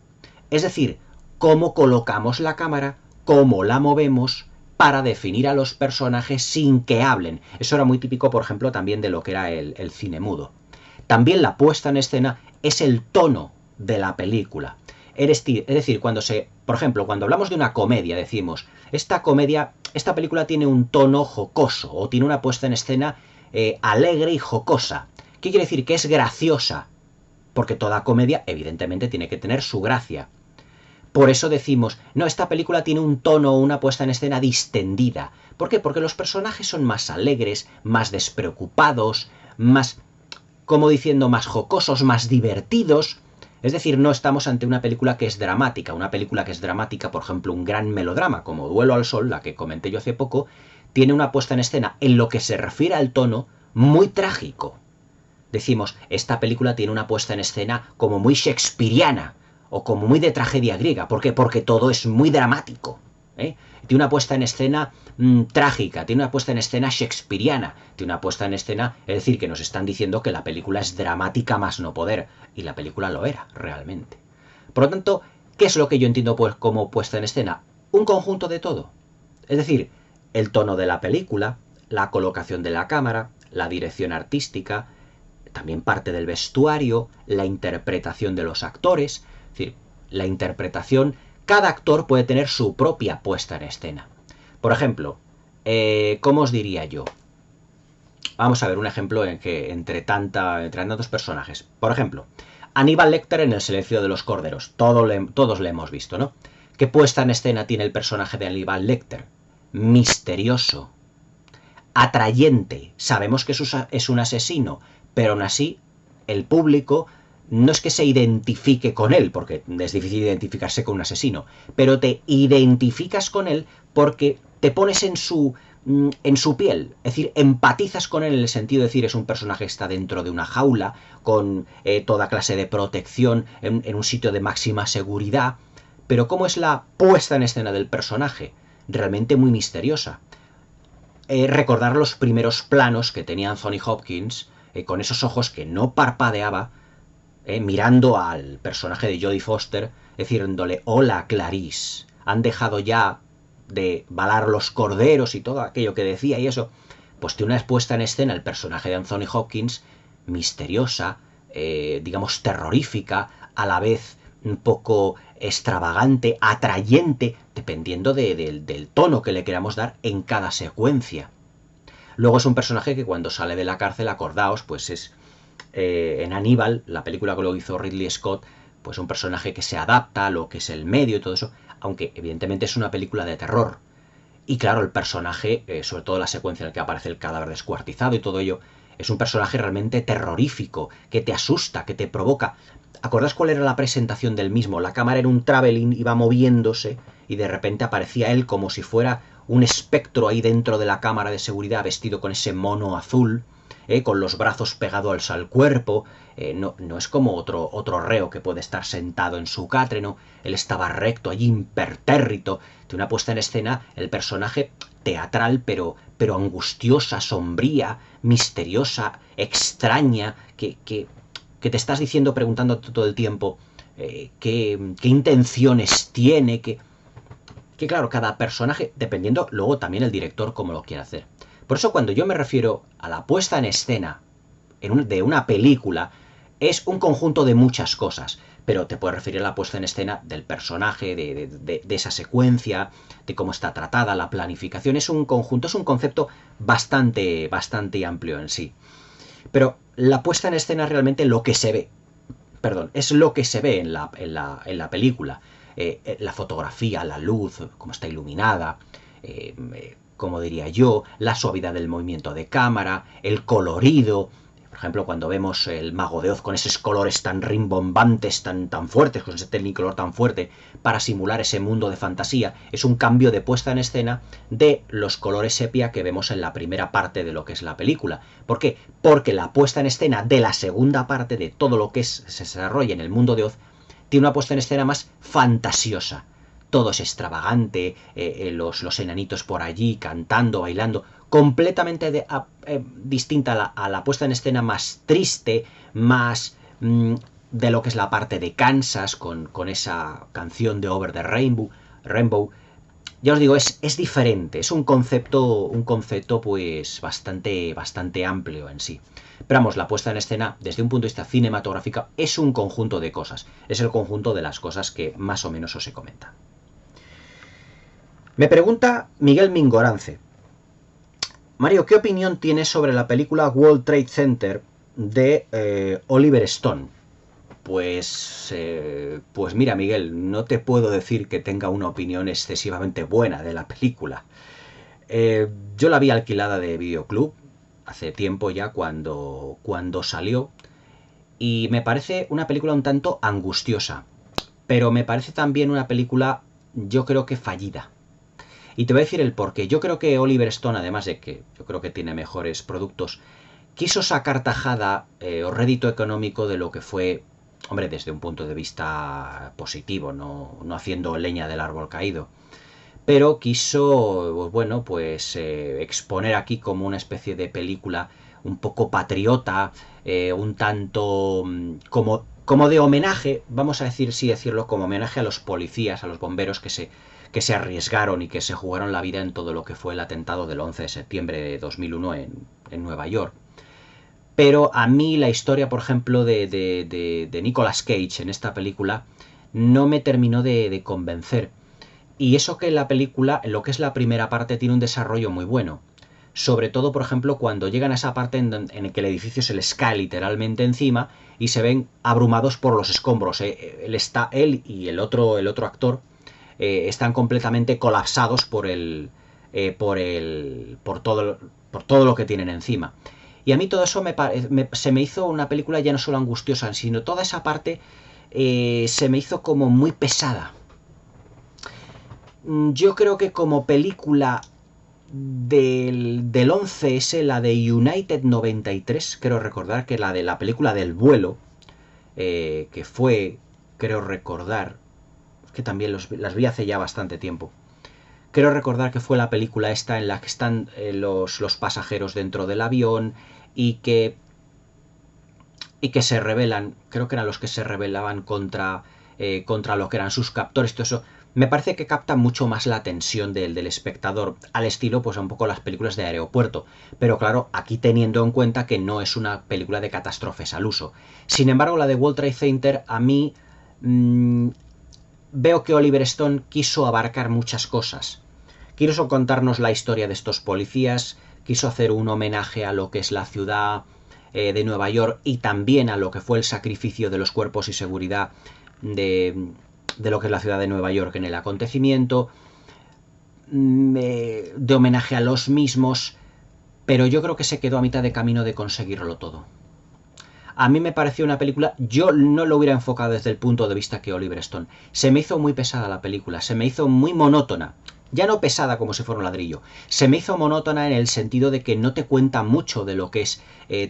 Es decir, cómo colocamos la cámara, cómo la movemos para definir a los personajes sin que hablen. Eso era muy típico, por ejemplo, también de lo que era el cine mudo. También la puesta en escena es el tono de la película. Es decir, por ejemplo, cuando hablamos de una comedia, decimos, esta película tiene un tono jocoso o tiene una puesta en escena alegre y jocosa. ¿Qué quiere decir? Que es graciosa. Porque toda comedia, evidentemente, tiene que tener su gracia. Por eso decimos, no, esta película tiene un tono o una puesta en escena distendida. ¿Por qué? Porque los personajes son más alegres, más despreocupados, más, como diciendo, más jocosos, más divertidos. Es decir, no estamos ante una película que es dramática. Una película que es dramática, por ejemplo, un gran melodrama como Duelo al Sol, la que comenté yo hace poco, tiene una puesta en escena en lo que se refiere al tono muy trágico. Decimos, esta película tiene una puesta en escena como muy shakespeariana o como muy de tragedia griega. ¿Por qué? Porque todo es muy dramático. Tiene una puesta en escena trágica, tiene una puesta en escena shakespeariana, tiene una puesta en escena, es decir, que nos están diciendo que la película es dramática más no poder, y la película lo era, realmente. Por lo tanto, ¿qué es lo que yo entiendo pues como puesta en escena? Un conjunto de todo. Es decir, el tono de la película, la colocación de la cámara, la dirección artística, también parte del vestuario, la interpretación de los actores, es decir, la interpretación, cada actor puede tener su propia puesta en escena. Por ejemplo, ¿cómo os diría yo? Vamos a ver un ejemplo en que entre tantos personajes. Por ejemplo, Aníbal Lecter en El silencio de los corderos. Todos le hemos visto, ¿no? ¿Qué puesta en escena tiene el personaje de Aníbal Lecter? Misterioso, atrayente. Sabemos que es un asesino, pero aún así el público no es que se identifique con él, porque es difícil identificarse con un asesino, pero te identificas con él porque te pones en su piel, es decir, empatizas con él en el sentido de decir, es un personaje que está dentro de una jaula, con toda clase de protección, en un sitio de máxima seguridad, pero ¿cómo es la puesta en escena del personaje? Realmente muy misteriosa. Recordar los primeros planos que tenía Anthony Hopkins, con esos ojos que no parpadeaba, mirando al personaje de Jodie Foster, diciéndole, hola Clarice, han dejado ya de balar los corderos y todo aquello que decía y eso, pues tiene una puesta en escena el personaje de Anthony Hopkins misteriosa, digamos terrorífica, a la vez un poco extravagante, atrayente, dependiendo del tono que le queramos dar en cada secuencia. Luego es un personaje que cuando sale de la cárcel, acordaos, pues es en Aníbal, la película que lo hizo Ridley Scott, pues un personaje que se adapta a lo que es el medio y todo eso, aunque evidentemente es una película de terror. Y claro, el personaje, sobre todo la secuencia en la que aparece el cadáver descuartizado y todo ello, es un personaje realmente terrorífico, que te asusta, que te provoca. ¿Acordás cuál era la presentación del mismo? La cámara en un traveling iba moviéndose y de repente aparecía él como si fuera un espectro ahí dentro de la cámara de seguridad vestido con ese mono azul, con los brazos pegados al cuerpo. No es como otro reo que puede estar sentado en su catre, ¿no? Él estaba recto, allí impertérrito, de una puesta en escena, el personaje teatral, pero angustiosa, sombría, misteriosa, extraña, que te estás diciendo, preguntándote todo el tiempo qué intenciones tiene, que claro, cada personaje, dependiendo luego también el director cómo lo quiere hacer. Por eso cuando yo me refiero a la puesta en escena de una película, es un conjunto de muchas cosas, pero te puedes referir a la puesta en escena del personaje, de esa secuencia, de cómo está tratada, la planificación. Es un conjunto, es un concepto bastante amplio en sí. Pero la puesta en escena es realmente lo que se ve. Perdón, es lo que se ve en la película. la fotografía, la luz, cómo está iluminada, como diría yo, la suavidad del movimiento de cámara, el colorido. Por ejemplo, cuando vemos el Mago de Oz con esos colores tan rimbombantes, tan fuertes, con ese Technicolor tan fuerte, para simular ese mundo de fantasía, es un cambio de puesta en escena de los colores sepia que vemos en la primera parte de lo que es la película. ¿Por qué? Porque la puesta en escena de la segunda parte de todo lo que se desarrolla en el mundo de Oz tiene una puesta en escena más fantasiosa. Todo es extravagante, los enanitos por allí cantando, bailando, completamente distinta a la puesta en escena más triste, más de lo que es la parte de Kansas, con esa canción de Over the Rainbow. Ya os digo, es diferente, es un concepto pues bastante amplio en sí. Pero vamos, la puesta en escena, desde un punto de vista cinematográfico, es un conjunto de cosas. Es el conjunto de las cosas que más o menos os he comentado. Me pregunta Miguel Mingorance: Mario, ¿qué opinión tienes sobre la película World Trade Center de Oliver Stone? Pues mira, Miguel, no te puedo decir que tenga una opinión excesivamente buena de la película. Yo la vi alquilada de Videoclub hace tiempo ya, cuando salió, y me parece una película un tanto angustiosa, pero me parece también una película, yo creo que fallida. Y te voy a decir el porqué. Yo creo que Oliver Stone, además de que yo creo que tiene mejores productos, quiso sacar tajada o rédito económico de lo que fue, hombre, desde un punto de vista positivo, no haciendo leña del árbol caído, pero quiso, bueno, pues exponer aquí como una especie de película un poco patriota, un tanto como de homenaje, vamos a decirlo, como homenaje a los policías, a los bomberos que se arriesgaron y que se jugaron la vida en todo lo que fue el atentado del 11 de septiembre de 2001 en Nueva York. Pero a mí la historia, por ejemplo, de Nicolas Cage en esta película no me terminó de convencer. Y eso que la película, en lo que es la primera parte, tiene un desarrollo muy bueno. Sobre todo, por ejemplo, cuando llegan a esa parte en que el edificio se les cae literalmente encima y se ven abrumados por los escombros. Él y el otro actor están completamente colapsados por todo lo que tienen encima. Y a mí todo eso se me hizo una película ya no solo angustiosa, sino toda esa parte se me hizo como muy pesada. Yo creo que como película del 11 es la de United 93, creo recordar que la de la película del vuelo, que fue, creo recordar, que también las vi hace ya bastante tiempo. Creo recordar que fue la película esta en la que están los pasajeros dentro del avión y que se rebelan, creo que eran los que se rebelaban contra lo que eran sus captores, todo eso. Me parece que capta mucho más la atención del espectador, al estilo, pues un poco las películas de aeropuerto. Pero claro, aquí teniendo en cuenta que no es una película de catástrofes al uso. Sin embargo, la de World Trade Center, a mí veo que Oliver Stone quiso abarcar muchas cosas. Quiso contarnos la historia de estos policías, quiso hacer un homenaje a lo que es la ciudad de Nueva York y también a lo que fue el sacrificio de los cuerpos y seguridad de lo que es la ciudad de Nueva York en el acontecimiento, de homenaje a los mismos, pero yo creo que se quedó a mitad de camino de conseguirlo todo. A mí me pareció una película, yo no lo hubiera enfocado desde el punto de vista que Oliver Stone. Se me hizo muy pesada la película, se me hizo muy monótona. Ya no pesada como si fuera un ladrillo, se me hizo monótona en el sentido de que no te cuenta mucho de lo que es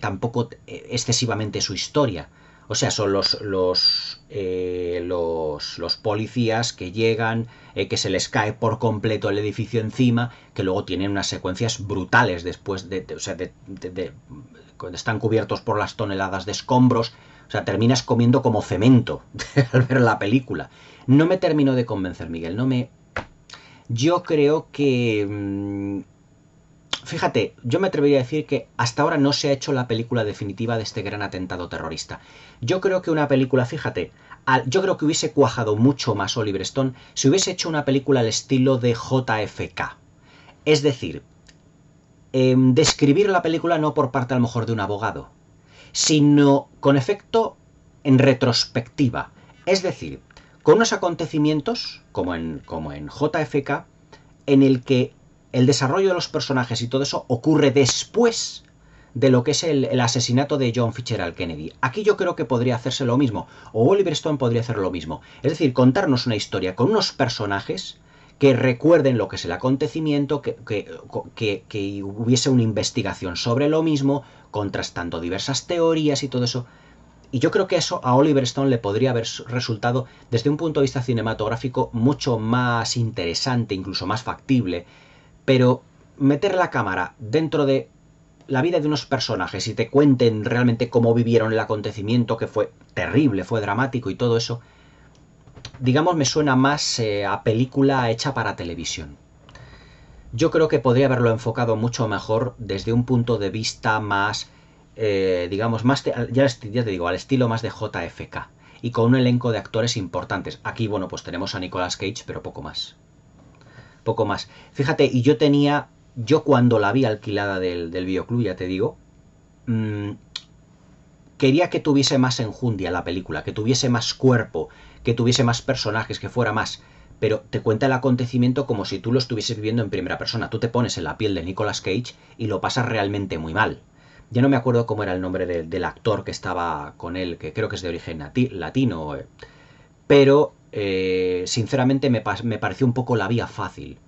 tampoco excesivamente su historia. O sea, son los policías que llegan, que se les cae por completo el edificio encima, que luego tienen unas secuencias brutales después cuando están cubiertos por las toneladas de escombros. O sea, terminas comiendo como cemento al ver la película. No me terminó de convencer, Miguel, Yo creo que... Fíjate, yo me atrevería a decir que hasta ahora no se ha hecho la película definitiva de este gran atentado terrorista. Yo creo que una película, fíjate, yo creo que hubiese cuajado mucho más Oliver Stone si hubiese hecho una película al estilo de JFK. Es decir, describir la película no por parte a lo mejor de un abogado, sino con efecto en retrospectiva. Es decir, con unos acontecimientos, como en JFK, en el que el desarrollo de los personajes y todo eso ocurre después de lo que es el asesinato de John Fitzgerald Kennedy. Aquí yo creo que podría hacerse lo mismo, o Oliver Stone podría hacer lo mismo. Es decir, contarnos una historia con unos personajes que recuerden lo que es el acontecimiento, que hubiese una investigación sobre lo mismo, contrastando diversas teorías y todo eso. Y yo creo que eso a Oliver Stone le podría haber resultado, desde un punto de vista cinematográfico, mucho más interesante, incluso más factible. Pero meter la cámara dentro de la vida de unos personajes y te cuenten realmente cómo vivieron el acontecimiento, que fue terrible, fue dramático y todo eso, digamos, me suena más a película hecha para televisión. Yo creo que podría haberlo enfocado mucho mejor desde un punto de vista más, digamos, más ya te digo, al estilo más de JFK y con un elenco de actores importantes. Aquí, bueno, pues tenemos a Nicolas Cage, pero poco más. Poco más. Fíjate, y yo cuando la vi alquilada del videoclub, ya te digo, quería que tuviese más enjundia la película, que tuviese más cuerpo, que tuviese más personajes, que fuera más. Pero te cuenta el acontecimiento como si tú lo estuvieses viviendo en primera persona. Tú te pones en la piel de Nicolas Cage y lo pasas realmente muy mal. Ya no me acuerdo cómo era el nombre del actor que estaba con él, que creo que es de origen latino, pero sinceramente me pareció un poco la vía fácil.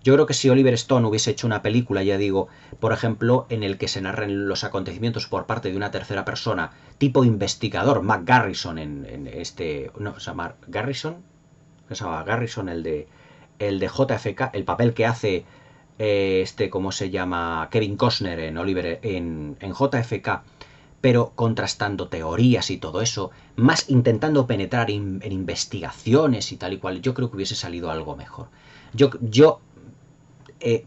Yo creo que si Oliver Stone hubiese hecho una película, ya digo, por ejemplo, en el que se narren los acontecimientos por parte de una tercera persona, tipo investigador, Mac Garrison en este... No, se llama Garrison. Se llama Garrison, el de JFK, el papel que hace ¿cómo se llama? Kevin Costner en JFK, pero contrastando teorías y todo eso, más intentando penetrar en investigaciones y tal y cual, yo creo que hubiese salido algo mejor. Yo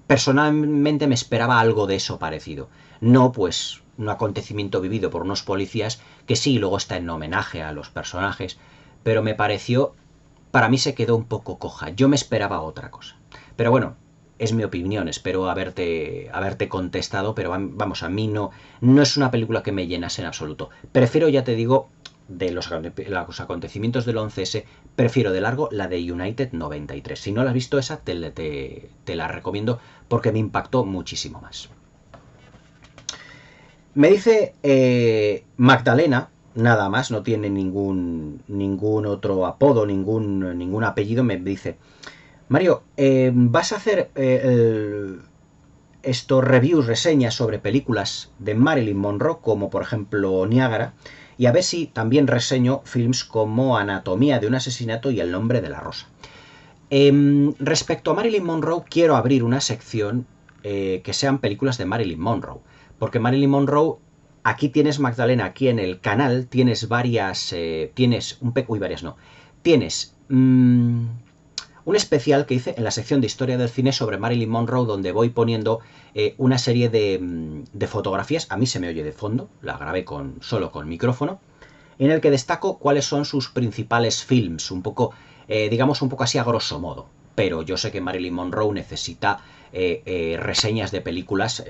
personalmente me esperaba algo de eso parecido. No, pues, un acontecimiento vivido por unos policías que sí, luego está en homenaje a los personajes, pero me pareció, para mí se quedó un poco coja. Yo me esperaba otra cosa. Pero bueno, es mi opinión, espero haberte contestado, pero vamos, a mí no es una película que me llenase en absoluto. Prefiero, ya te digo, de los acontecimientos del 11S, prefiero de largo la de United 93. Si no la has visto esa, te la recomiendo porque me impactó muchísimo más. Me dice Magdalena, nada más, no tiene ningún otro apodo, ningún apellido, me dice: Mario, ¿vas a hacer estos reviews, reseñas sobre películas de Marilyn Monroe, como por ejemplo Niágara? Y a ver si también reseño films como Anatomía de un asesinato y El nombre de la rosa. Respecto a Marilyn Monroe, quiero abrir una sección que sean películas de Marilyn Monroe. Porque Marilyn Monroe, aquí tienes, Magdalena, aquí en el canal tienes varias... tienes un especial que hice en la sección de Historia del Cine sobre Marilyn Monroe, donde voy poniendo una serie de fotografías. A mí se me oye de fondo, la grabé solo con micrófono, en el que destaco cuáles son sus principales films, un poco, digamos, un poco así a grosso modo. Pero yo sé que Marilyn Monroe necesita reseñas de películas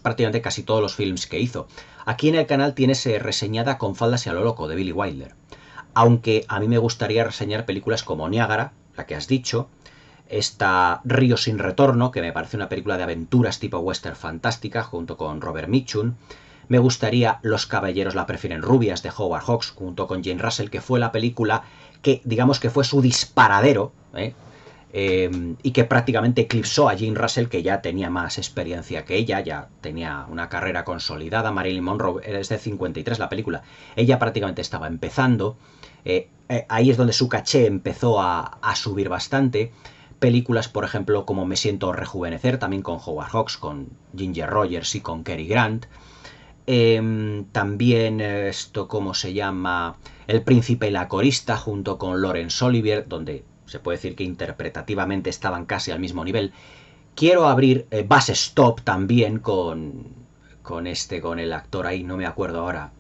prácticamente casi todos los films que hizo. Aquí en el canal tienes reseñada Con faldas y a lo loco, de Billy Wilder. Aunque a mí me gustaría reseñar películas como Niágara, la que has dicho, esta Río sin retorno, que me parece una película de aventuras tipo western fantástica, junto con Robert Mitchum. Me gustaría Los caballeros la prefieren rubias, de Howard Hawks, junto con Jane Russell, que fue la película que, digamos, que fue su disparadero, y que prácticamente eclipsó a Jane Russell, que ya tenía más experiencia que ella, ya tenía una carrera consolidada. Marilyn Monroe es de 53 la película, ella prácticamente estaba empezando, ahí es donde su caché empezó a subir bastante. Películas, por ejemplo, como Me siento rejuvenecer, también con Howard Hawks, con Ginger Rogers y con Cary Grant. También ¿cómo se llama? El príncipe y la corista, junto con Laurence Olivier, donde se puede decir que interpretativamente estaban casi al mismo nivel. Quiero abrir Bus Stop también con el actor ahí, no me acuerdo ahora,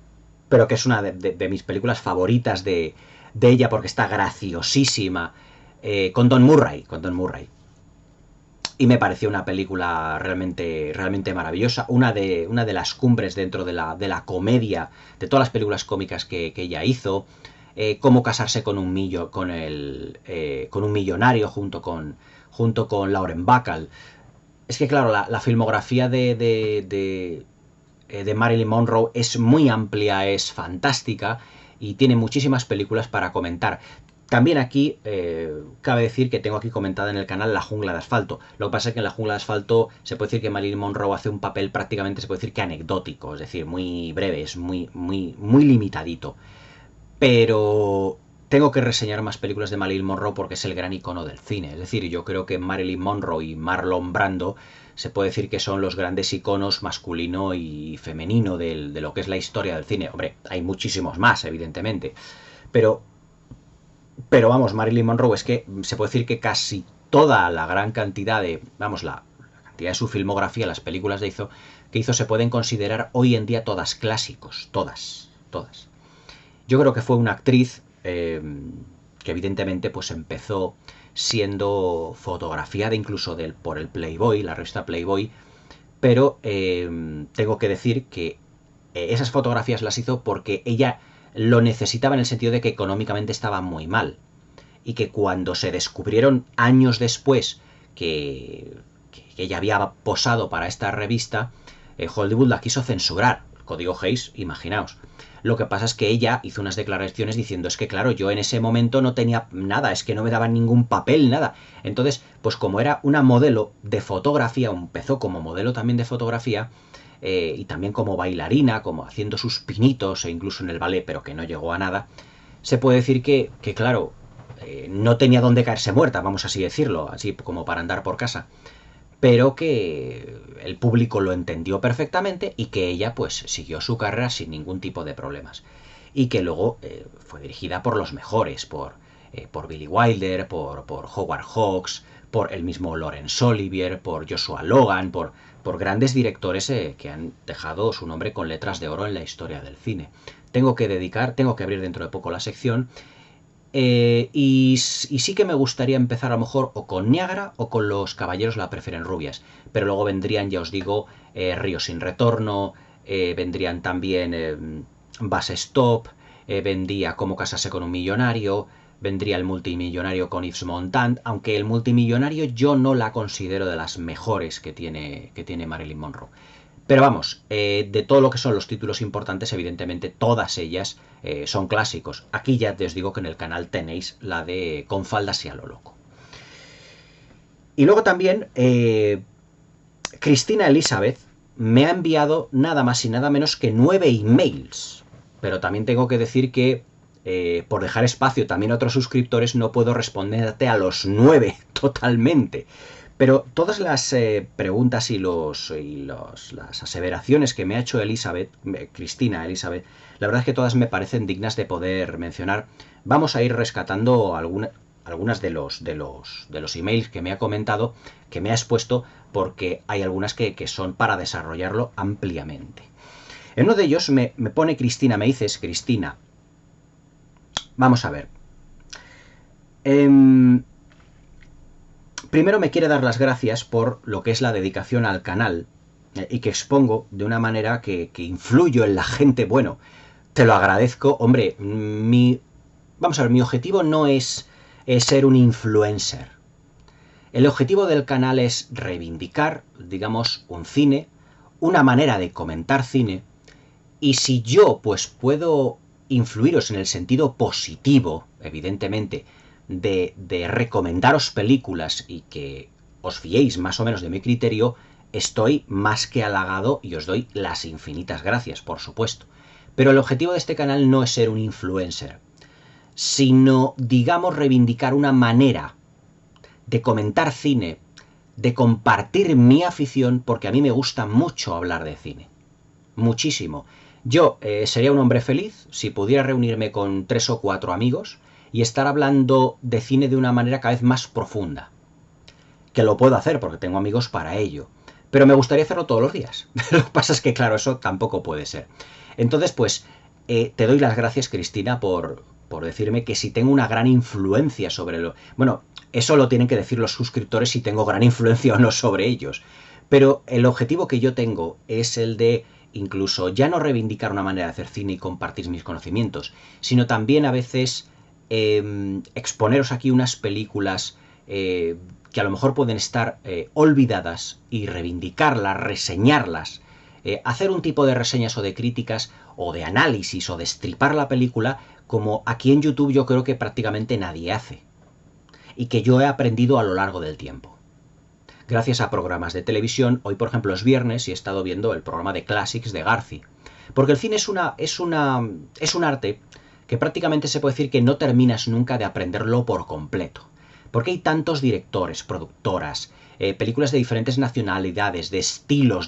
pero que es una de mis películas favoritas de ella, porque está graciosísima, con Don Murray. Y me pareció una película realmente, realmente maravillosa, una de las cumbres dentro de la comedia, de todas las películas cómicas que ella hizo. Cómo casarse con con un millonario junto con Lauren Bacall. Es que claro, la filmografía de Marilyn Monroe es muy amplia, es fantástica y tiene muchísimas películas para comentar. También aquí cabe decir que tengo aquí comentada en el canal La Jungla de Asfalto. Lo que pasa es que en La Jungla de Asfalto se puede decir que Marilyn Monroe hace un papel prácticamente, se puede decir que anecdótico, es decir, muy breve, es muy limitadito. Pero tengo que reseñar más películas de Marilyn Monroe porque es el gran icono del cine. Es decir, yo creo que Marilyn Monroe y Marlon Brando se puede decir que son los grandes iconos masculino y femenino de lo que es la historia del cine. Hombre, hay muchísimos más, evidentemente. Pero vamos, Marilyn Monroe es que se puede decir que casi toda la gran cantidad vamos, la cantidad de su filmografía, las películas que hizo se pueden considerar hoy en día todas clásicos, todas. Yo creo que fue una actriz que evidentemente pues empezó siendo fotografiada incluso por el Playboy, la revista Playboy, pero tengo que decir que esas fotografías las hizo porque ella lo necesitaba en el sentido de que económicamente estaba muy mal y que cuando se descubrieron años después que ella había posado para esta revista, Hollywood la quiso censurar, el código Hays, imaginaos. Lo que pasa es que ella hizo unas declaraciones diciendo, es que claro, yo en ese momento no tenía nada, es que no me daban ningún papel, nada. Entonces, pues como era una modelo de fotografía, empezó como modelo también de fotografía, y también como bailarina, como haciendo sus pinitos, e incluso en el ballet, pero que no llegó a nada, se puede decir que claro, no tenía dónde caerse muerta, vamos así decirlo, así como para andar por casa, pero que el público lo entendió perfectamente y que ella pues siguió su carrera sin ningún tipo de problemas. Y que luego fue dirigida por los mejores, por Billy Wilder, por Howard Hawks, por el mismo Laurence Olivier, por Joshua Logan, por grandes directores que han dejado su nombre con letras de oro en la historia del cine. Tengo que abrir dentro de poco la sección. Y sí que me gustaría empezar a lo mejor o con Niágara o con Los Caballeros la prefieren rubias. Pero luego vendrían, ya os digo, Río sin retorno, vendrían también Bus Stop, vendría Cómo casarse con un millonario, vendría El multimillonario con Yves Montand, aunque El multimillonario yo no la considero de las mejores que tiene Marilyn Monroe. Pero vamos, de todo lo que son los títulos importantes, evidentemente todas ellas son clásicos. Aquí ya te os digo que en el canal tenéis la de Con faldas y a lo loco. Y luego también Cristina Elizabeth me ha enviado nada más y nada menos que 9 emails. Pero también tengo que decir que por dejar espacio también a otros suscriptores no puedo responderte a los 9 totalmente. Pero todas las preguntas y las aseveraciones que me ha hecho Cristina Elizabeth, la verdad es que todas me parecen dignas de poder mencionar. Vamos a ir rescatando algunas de los emails que me ha comentado, que me ha expuesto, porque hay algunas que son para desarrollarlo ampliamente. En uno de ellos me pone Cristina, me dices, Cristina, vamos a ver. Primero me quiere dar las gracias por lo que es la dedicación al canal y que expongo de una manera que influyo en la gente. Bueno, te lo agradezco. Hombre, vamos a ver, mi objetivo no es ser un influencer. El objetivo del canal es reivindicar, digamos, un cine, una manera de comentar cine, y si yo pues puedo influiros en el sentido positivo, evidentemente, de recomendaros películas y que os fiéis más o menos de mi criterio, estoy más que halagado y os doy las infinitas gracias, por supuesto. Pero el objetivo de este canal no es ser un influencer, sino, digamos, reivindicar una manera de comentar cine, de compartir mi afición, porque a mí me gusta mucho hablar de cine. Muchísimo. Yo sería un hombre feliz si pudiera reunirme con 3 o 4 amigos y estar hablando de cine de una manera cada vez más profunda. Que lo puedo hacer porque tengo amigos para ello. Pero me gustaría hacerlo todos los días. Lo que pasa es que, claro, eso tampoco puede ser. Entonces, pues, te doy las gracias, Cristina, por decirme que si tengo una gran influencia sobre lo... Bueno, Eso lo tienen que decir los suscriptores si tengo gran influencia o no sobre ellos. Pero el objetivo que yo tengo es el de incluso ya no reivindicar una manera de hacer cine y compartir mis conocimientos, sino también a veces exponeros aquí unas películas que a lo mejor pueden estar olvidadas y reivindicarlas, reseñarlas, hacer un tipo de reseñas o de críticas o de análisis o de destripar la película como aquí en YouTube yo creo que prácticamente nadie hace y que yo he aprendido a lo largo del tiempo. Gracias a programas de televisión, hoy por ejemplo es viernes y he estado viendo el programa de Classics de Garci, porque el cine es un arte que prácticamente se puede decir que no terminas nunca de aprenderlo por completo. Porque hay tantos directores, productoras, películas de diferentes nacionalidades, de estilos,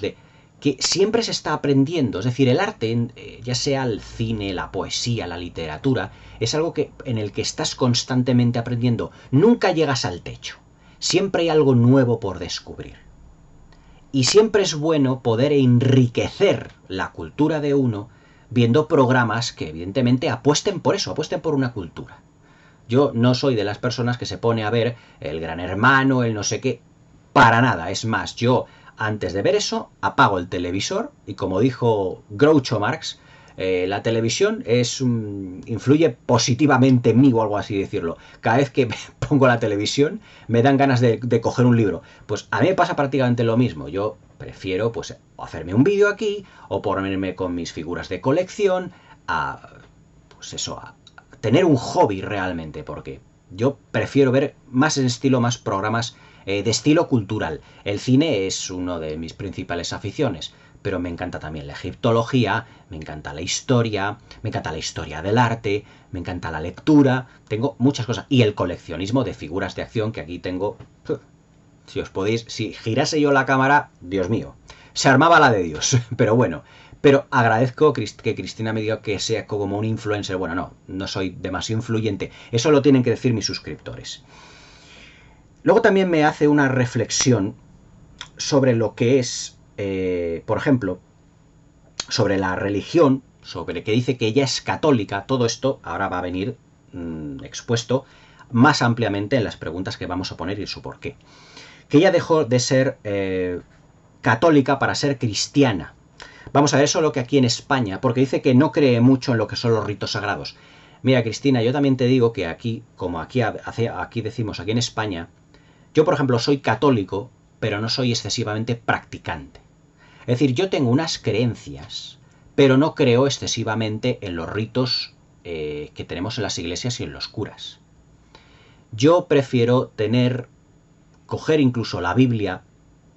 que siempre se está aprendiendo. Es decir, el arte, ya sea el cine, la poesía, la literatura, es algo en el que estás constantemente aprendiendo. Nunca llegas al techo. Siempre hay algo nuevo por descubrir. Y siempre es bueno poder enriquecer la cultura de uno viendo programas que evidentemente apuesten por eso, apuesten por una cultura. Yo no soy de las personas que se pone a ver el Gran Hermano, el no sé qué, para nada. Es más, yo antes de ver eso apago el televisor y como dijo Groucho Marx, la televisión influye positivamente en mí o algo así decirlo. Cada vez que pongo la televisión me dan ganas de coger un libro. Pues a mí me pasa prácticamente lo mismo. Yo prefiero pues hacerme un vídeo aquí o ponerme con mis figuras de colección a tener un hobby realmente, porque yo prefiero ver más en estilo, más programas de estilo cultural. El cine es uno de mis principales aficiones, pero me encanta también la egiptología, me encanta la historia del arte, me encanta la lectura, tengo muchas cosas. Y el coleccionismo de figuras de acción que aquí tengo. Si girase yo la cámara, Dios mío, se armaba la de Dios, pero bueno. Pero agradezco que Cristina me diga que sea como un influencer. Bueno, no soy demasiado influyente. Eso lo tienen que decir mis suscriptores. Luego también me hace una reflexión sobre lo que es, por ejemplo, sobre la religión, sobre que dice que ella es católica. Todo esto ahora va a venir expuesto más ampliamente en las preguntas que vamos a poner y su porqué. Que ella dejó de ser católica para ser cristiana. Vamos a ver eso lo que aquí en España, porque dice que no cree mucho en lo que son los ritos sagrados. Mira, Cristina, yo también te digo que aquí, como aquí decimos, aquí en España, yo, por ejemplo, soy católico, pero no soy excesivamente practicante. Es decir, yo tengo unas creencias, pero no creo excesivamente en los ritos que tenemos en las iglesias y en los curas. Yo prefiero coger incluso la Biblia,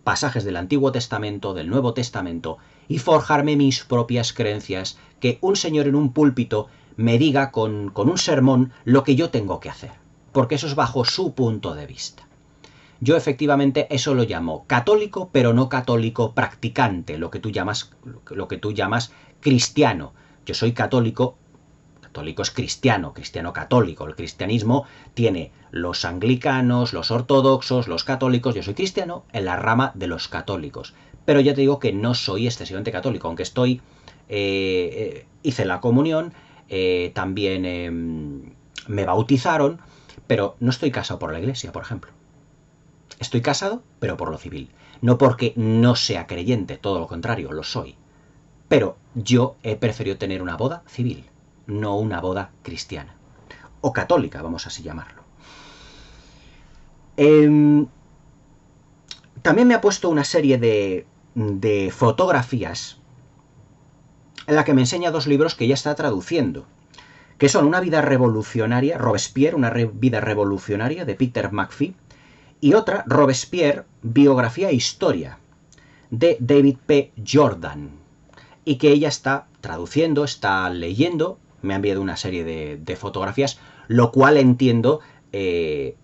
pasajes del Antiguo Testamento, del Nuevo Testamento, y forjarme mis propias creencias, que un señor en un púlpito me diga con un sermón lo que yo tengo que hacer, porque eso es bajo su punto de vista. Yo efectivamente eso lo llamo católico, pero no católico practicante, lo que tú llamas cristiano. Yo soy católico es cristiano, cristiano católico. El cristianismo tiene los anglicanos, los ortodoxos, los católicos. Yo soy cristiano en la rama de los católicos. Pero ya te digo que no soy excesivamente católico, aunque hice la comunión, también me bautizaron, pero no estoy casado por la iglesia, por ejemplo. Estoy casado, pero por lo civil. No porque no sea creyente, todo lo contrario, lo soy. Pero yo he preferido tener una boda civil, no una boda cristiana. O católica, vamos así llamarlo. También me ha puesto una serie de fotografías en la que me enseña 2 libros que ya está traduciendo, que son Una vida revolucionaria, Robespierre, una vida revolucionaria, de Peter McPhee, y otra, Robespierre, biografía e historia, de David P. Jordan, y que ella está traduciendo, está leyendo, me ha enviado una serie de fotografías, lo cual entiendo que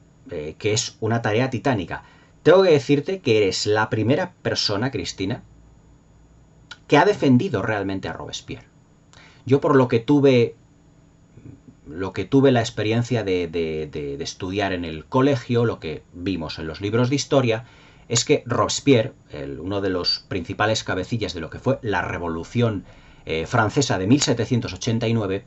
es una tarea titánica. Tengo que decirte que eres la primera persona, Cristina, que ha defendido realmente a Robespierre. Yo por lo que tuve la experiencia de estudiar en el colegio, lo que vimos en los libros de historia, es que Robespierre, uno de los principales cabecillas de lo que fue la Revolución Francesa de 1789,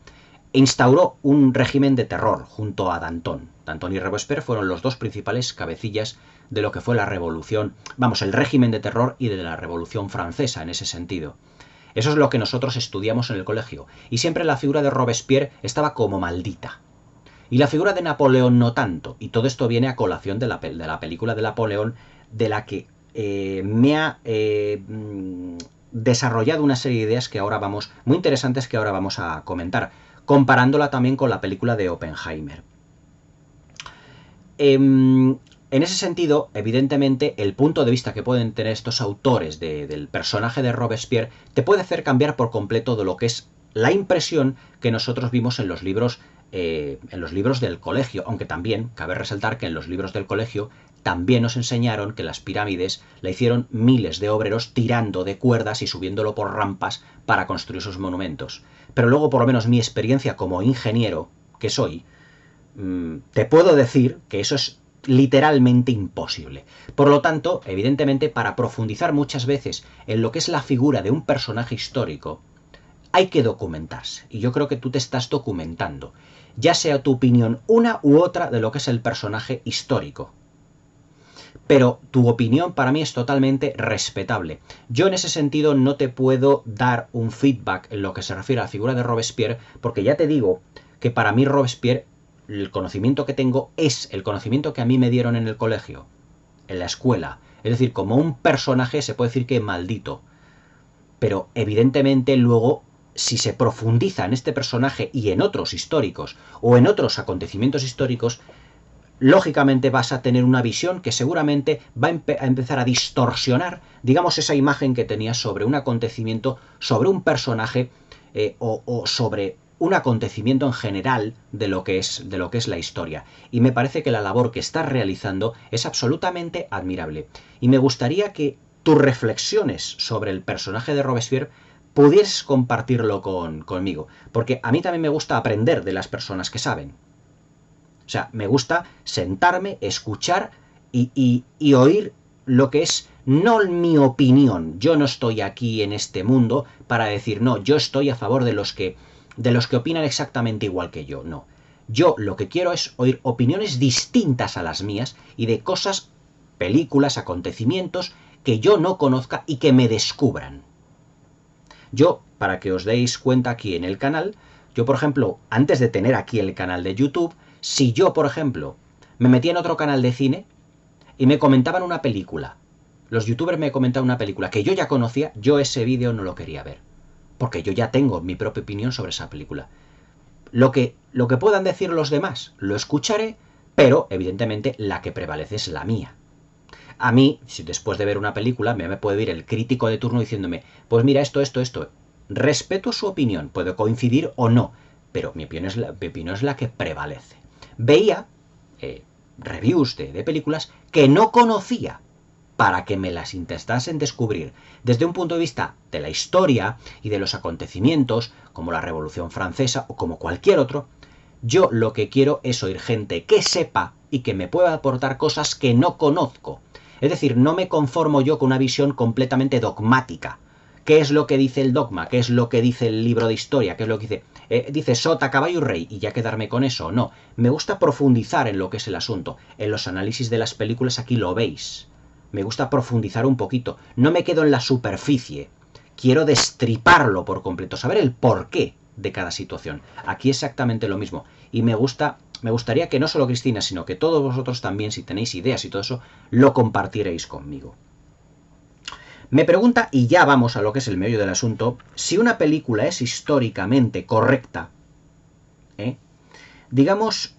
instauró un régimen de terror junto a Danton. Danton y Robespierre fueron los dos principales cabecillas de lo que fue la revolución, vamos, el régimen de terror y de la revolución francesa en ese sentido. Eso es lo que nosotros estudiamos en el colegio. Y siempre la figura de Robespierre estaba como maldita. Y la figura de Napoleón no tanto. Y todo esto viene a colación de la película de Napoleón, de la que me ha desarrollado una serie de ideas que ahora vamos, muy interesantes, que ahora vamos a comentar, comparándola también con la película de Oppenheimer. En ese sentido, evidentemente, el punto de vista que pueden tener estos autores del personaje de Robespierre te puede hacer cambiar por completo de lo que es la impresión que nosotros vimos en los libros del colegio, aunque también cabe resaltar que en los libros del colegio también nos enseñaron que las pirámides la hicieron miles de obreros tirando de cuerdas y subiéndolo por rampas para construir sus monumentos. Pero luego, por lo menos mi experiencia como ingeniero que soy, te puedo decir que eso es literalmente imposible. Por lo tanto, evidentemente, para profundizar muchas veces en lo que es la figura de un personaje histórico, hay que documentarse. Y yo creo que tú te estás documentando, ya sea tu opinión una u otra de lo que es el personaje histórico. Pero tu opinión para mí es totalmente respetable. Yo en ese sentido no te puedo dar un feedback en lo que se refiere a la figura de Robespierre, porque ya te digo que para mí Robespierre, el conocimiento que tengo es el conocimiento que a mí me dieron en el colegio, en la escuela. Es decir, como un personaje se puede decir que maldito. Pero evidentemente luego, si se profundiza en este personaje y en otros históricos o en otros acontecimientos históricos, lógicamente vas a tener una visión que seguramente va a empezar a distorsionar, digamos, esa imagen que tenías sobre un acontecimiento, sobre un personaje o sobre un acontecimiento en general de lo que es la historia. Y me parece que la labor que estás realizando es absolutamente admirable. Y me gustaría que tus reflexiones sobre el personaje de Robespierre pudieras compartirlo conmigo, porque a mí también me gusta aprender de las personas que saben. O sea, me gusta sentarme, escuchar y oír lo que es no mi opinión. Yo no estoy aquí en este mundo para decir, no, yo estoy a favor de los que opinan exactamente igual que yo. No. Yo lo que quiero es oír opiniones distintas a las mías y de cosas, películas, acontecimientos que yo no conozca y que me descubran. Yo, para que os deis cuenta aquí en el canal, yo, por ejemplo, antes de tener aquí el canal de YouTube, si yo, por ejemplo, me metía en otro canal de cine y me comentaban una película, los youtubers me comentaban una película que yo ya conocía, yo ese vídeo no lo quería ver, porque yo ya tengo mi propia opinión sobre esa película. Lo que puedan decir los demás, lo escucharé, pero evidentemente la que prevalece es la mía. A mí, si después de ver una película me puede ir el crítico de turno diciéndome, pues mira esto, respeto su opinión, puede coincidir o no, pero mi opinión es la que prevalece. Veía reviews de películas que no conocía para que me las intentasen descubrir desde un punto de vista de la historia y de los acontecimientos, como la Revolución Francesa o como cualquier otro. Yo lo que quiero es oír gente que sepa y que me pueda aportar cosas que no conozco. Es decir, no me conformo yo con una visión completamente dogmática. ¿Qué es lo que dice el dogma? ¿Qué es lo que dice el libro de historia? ¿Qué es lo que dice? Dice sota, caballo y rey, y ya quedarme con eso. No, me gusta profundizar en lo que es el asunto. En los análisis de las películas aquí lo veis. Me gusta profundizar un poquito. No me quedo en la superficie. Quiero destriparlo por completo, saber el porqué de cada situación. Aquí exactamente lo mismo. Y me gustaría que no solo Cristina, sino que todos vosotros también, si tenéis ideas y todo eso, lo compartierais conmigo. Me pregunta, y ya vamos a lo que es el meollo del asunto, si una película es históricamente correcta, digamos,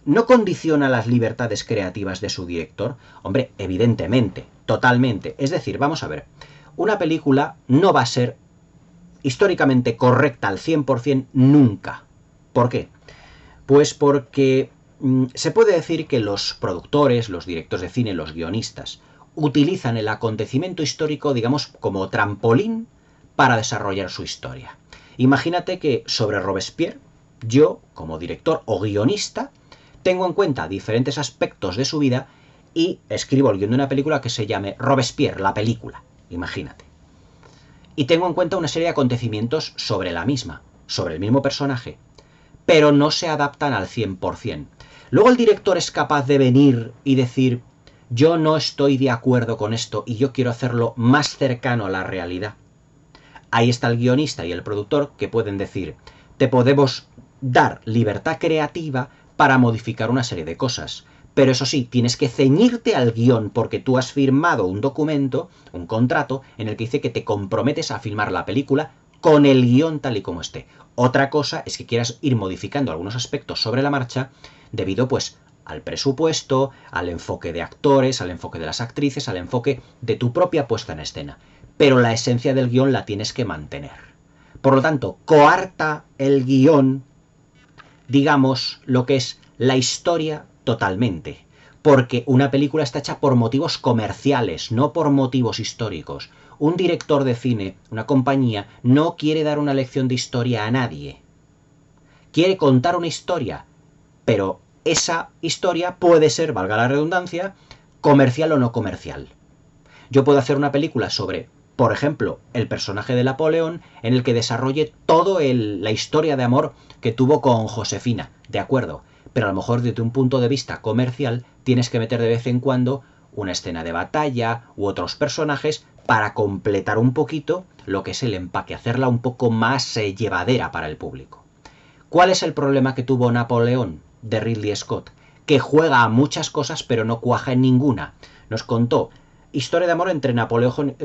¿no condiciona las libertades creativas de su director? Hombre, evidentemente, totalmente. Es decir, vamos a ver, una película no va a ser históricamente correcta al 100% nunca. ¿Por qué? Pues porque se puede decir que los productores, los directores de cine, los guionistas, utilizan el acontecimiento histórico, digamos, como trampolín para desarrollar su historia. Imagínate que sobre Robespierre, yo, como director o guionista, tengo en cuenta diferentes aspectos de su vida y escribo el guión de una película que se llame Robespierre, la película, imagínate. Y tengo en cuenta una serie de acontecimientos sobre la misma, sobre el mismo personaje. pero no se adaptan al 100%. Luego el director es capaz de venir y decir, yo no estoy de acuerdo con esto y yo quiero hacerlo más cercano a la realidad. Ahí está el guionista y el productor que pueden decir, te podemos dar libertad creativa para modificar una serie de cosas. Pero eso sí, tienes que ceñirte al guión porque tú has firmado un documento, un contrato, en el que dice que te comprometes a filmar la película con el guión tal y como esté. Otra cosa es que quieras ir modificando algunos aspectos sobre la marcha debido pues al presupuesto, al enfoque de actores, al enfoque de las actrices, al enfoque de tu propia puesta en escena. Pero la esencia del guión la tienes que mantener. Por lo tanto, coarta el guión, digamos, lo que es la historia totalmente. Porque una película está hecha por motivos comerciales, no por motivos históricos. Un director de cine, una compañía, no quiere dar una lección de historia a nadie. Quiere contar una historia, pero esa historia puede ser, valga la redundancia, comercial o no comercial. Yo puedo hacer una película sobre, por ejemplo, el personaje de Napoleón, en el que desarrolle toda la historia de amor que tuvo con Josefina, de acuerdo, pero a lo mejor desde un punto de vista comercial tienes que meter de vez en cuando una escena de batalla u otros personajes para completar un poquito lo que es el empaque, hacerla un poco más llevadera para el público. ¿Cuál es el problema que tuvo Napoleón de Ridley Scott? Que juega a muchas cosas pero no cuaja en ninguna. Nos contó historia de amor entre Napoleón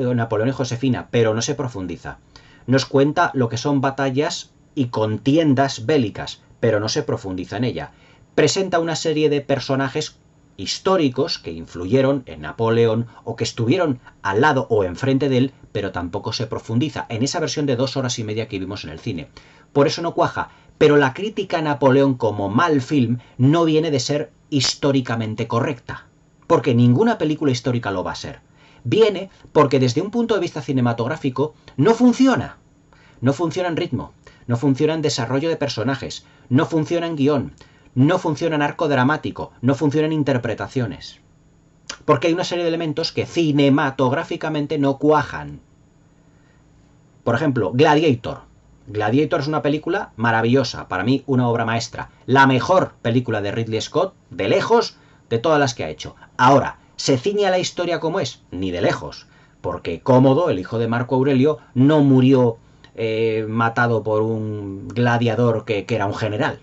y Josefina, pero no se profundiza. Nos cuenta lo que son batallas y contiendas bélicas, pero no se profundiza en ella. Presenta una serie de personajes históricos que influyeron en Napoleón o que estuvieron al lado o enfrente de él, pero tampoco se profundiza en esa versión de 2 horas y media que vimos en el cine. Por eso no cuaja, pero la crítica a Napoleón como mal film no viene de ser históricamente correcta, porque ninguna película histórica lo va a ser. Viene porque desde un punto de vista cinematográfico no funciona. No funciona en ritmo, no funciona en desarrollo de personajes, no funciona en guión, no funciona en arco dramático, no funciona en interpretaciones. Porque hay una serie de elementos que cinematográficamente no cuajan. Por ejemplo, Gladiator. Gladiator es una película maravillosa, para mí una obra maestra. La mejor película de Ridley Scott, de lejos, de todas las que ha hecho. Ahora, ¿se ciñe a la historia como es? Ni de lejos. Porque Cómodo, el hijo de Marco Aurelio, no murió matado por un gladiador que era un general.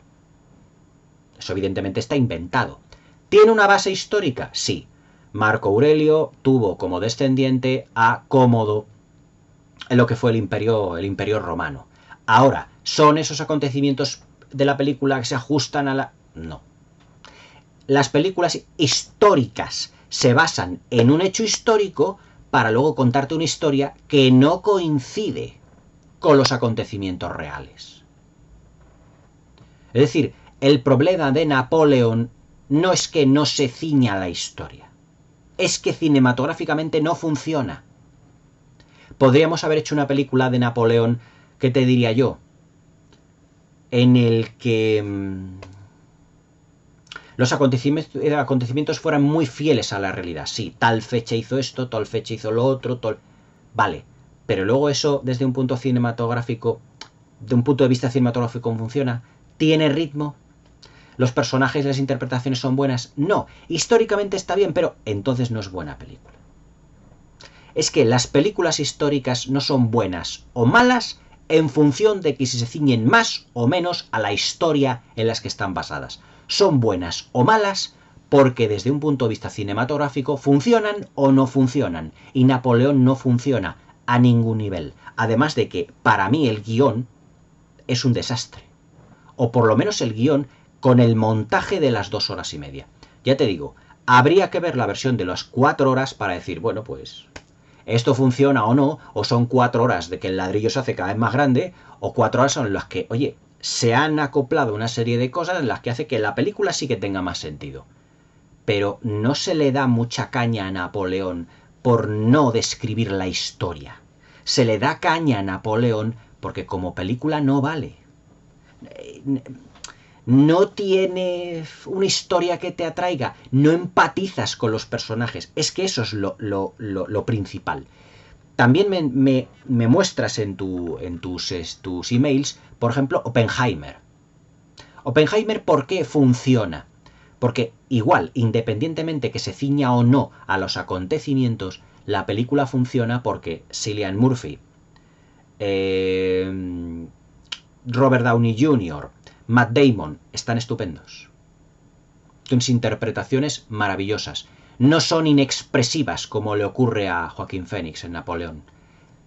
Eso evidentemente está inventado. ¿Tiene una base histórica? Sí. Marco Aurelio tuvo como descendiente a Cómodo en lo que fue el imperio romano. Ahora, ¿son esos acontecimientos de la película que se ajustan a la...? No. Las películas históricas se basan en un hecho histórico para luego contarte una historia que no coincide con los acontecimientos reales. Es decir, el problema de Napoleón no es que no se ciña a la historia, es que cinematográficamente no funciona. Podríamos haber hecho una película de Napoleón, ¿qué te diría yo? En el que los acontecimientos fueran muy fieles a la realidad. Sí, tal fecha hizo esto, tal fecha hizo lo otro, tal... Vale, pero luego eso desde un punto cinematográfico, de un punto de vista cinematográfico funciona, ¿tiene ritmo? ¿Los personajes y las interpretaciones son buenas? No, históricamente está bien, pero entonces no es buena película. Es que las películas históricas no son buenas o malas en función de que si se ciñen más o menos a la historia en las que están basadas. Son buenas o malas porque desde un punto de vista cinematográfico funcionan o no funcionan. Y Napoleón no funciona a ningún nivel. Además de que para mí el guión es un desastre. O por lo menos el guión con el montaje de las 2 horas y media. Ya te digo, habría que ver la versión de las 4 horas para decir, bueno, pues esto funciona o no, o son 4 horas de que el ladrillo se hace cada vez más grande, o 4 horas son las que, oye, se han acoplado una serie de cosas en las que hace que la película sí que tenga más sentido. Pero no se le da mucha caña a Napoleón por no describir la historia. Se le da caña a Napoleón porque como película no vale. No tiene una historia que te atraiga, no empatizas con los personajes. Es que eso es lo principal. También me muestras en tus emails, por ejemplo, Oppenheimer. Oppenheimer, ¿por qué funciona? Porque igual, independientemente que se ciña o no a los acontecimientos, la película funciona porque Cillian Murphy, Robert Downey Jr., Matt Damon están estupendos. Son interpretaciones maravillosas. No son inexpresivas como le ocurre a Joaquín Phoenix en Napoleón.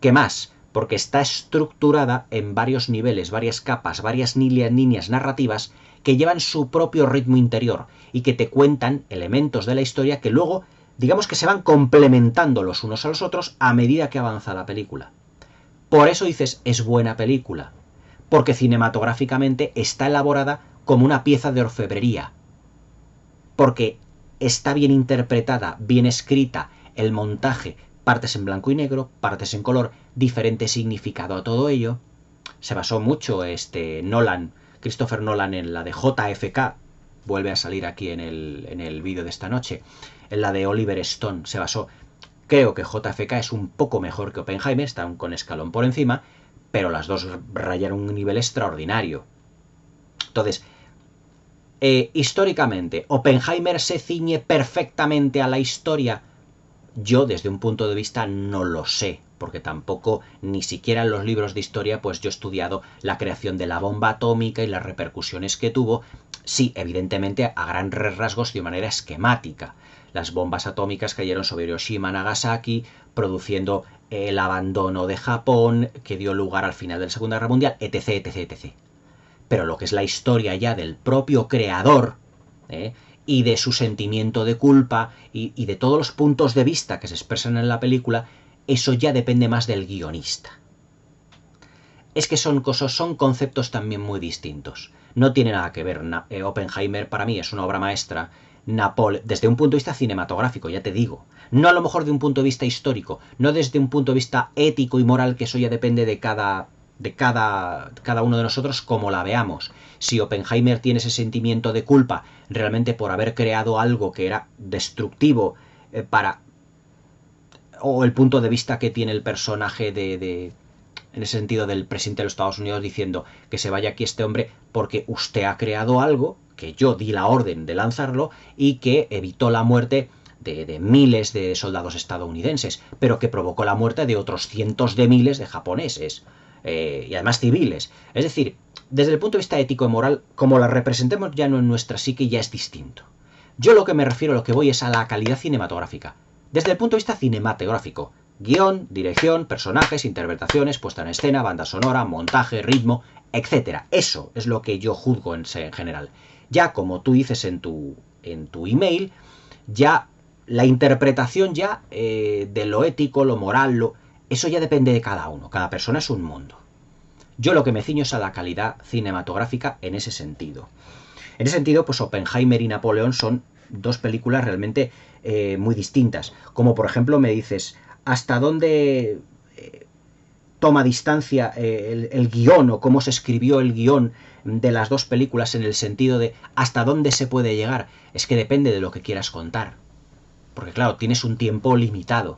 ¿Qué más? Porque está estructurada en varios niveles, varias capas, varias líneas narrativas que llevan su propio ritmo interior y que te cuentan elementos de la historia que luego, digamos que se van complementando los unos a los otros a medida que avanza la película. Por eso dices, es buena película, porque cinematográficamente está elaborada como una pieza de orfebrería, porque está bien interpretada, bien escrita, el montaje, partes en blanco y negro, partes en color, diferente significado a todo ello. Se basó mucho Christopher Nolan en la de JFK, vuelve a salir aquí en el vídeo de esta noche, en la de Oliver Stone, se basó. Creo que JFK es un poco mejor que Oppenheimer, están con escalón por encima, pero las dos rayaron un nivel extraordinario. Entonces, históricamente, ¿Oppenheimer se ciñe perfectamente a la historia? Yo, desde un punto de vista, no lo sé, porque tampoco, ni siquiera en los libros de historia, pues yo he estudiado la creación de la bomba atómica y las repercusiones que tuvo. Sí, evidentemente, a grandes rasgos, de manera esquemática. Las bombas atómicas cayeron sobre Hiroshima y Nagasaki, produciendo el abandono de Japón, que dio lugar al final de la Segunda Guerra Mundial, etc, etc, etc. Pero lo que es la historia ya del propio creador, y de su sentimiento de culpa y de todos los puntos de vista que se expresan en la película, eso ya depende más del guionista. Es que son conceptos también muy distintos. No tiene nada que ver. Oppenheimer para mí es una obra maestra. Desde un punto de vista cinematográfico, ya te digo. No a lo mejor de un punto de vista histórico, no desde un punto de vista ético y moral, que eso ya depende de cada uno de nosotros como la veamos. Si Oppenheimer tiene ese sentimiento de culpa realmente por haber creado algo que era destructivo o el punto de vista que tiene el personaje en ese sentido del presidente de los Estados Unidos diciendo que se vaya aquí este hombre porque usted ha creado algo que yo di la orden de lanzarlo y que evitó la muerte de miles de soldados estadounidenses, pero que provocó la muerte de otros cientos de miles de japoneses. Y además civiles. Es decir, desde el punto de vista ético y moral, como la representemos ya no en nuestra psique, ya es distinto. Yo lo que me refiero, lo que voy es a la calidad cinematográfica. Desde el punto de vista cinematográfico, guión, dirección, personajes, interpretaciones, puesta en escena, banda sonora, montaje, ritmo, etc. Eso es lo que yo juzgo en general. Ya como tú dices en tu email, ya la interpretación ya de lo ético, lo moral, eso ya depende de cada uno, cada persona es un mundo. Yo lo que me ciño es a la calidad cinematográfica en ese sentido. En ese sentido, pues Oppenheimer y Napoleón son dos películas realmente muy distintas. Como por ejemplo me dices, ¿hasta dónde toma distancia el guión o cómo se escribió el guión de las dos películas en el sentido de hasta dónde se puede llegar? Es que depende de lo que quieras contar. Porque claro, tienes un tiempo limitado.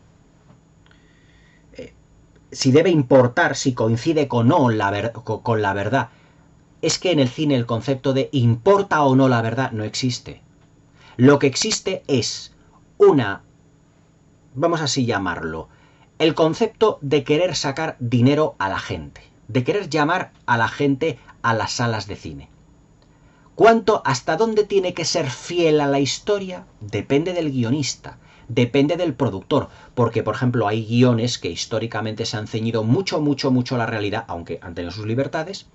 Si debe importar, si coincide con la verdad. Es que en el cine el concepto de importa o no la verdad no existe. Lo que existe es vamos así llamarlo, el concepto de querer sacar dinero a la gente, de querer llamar a la gente a las salas de cine. ¿Hasta dónde tiene que ser fiel a la historia? Depende del guionista. Depende del productor, porque por ejemplo hay guiones que históricamente se han ceñido mucho a la realidad, aunque han tenido sus libertades,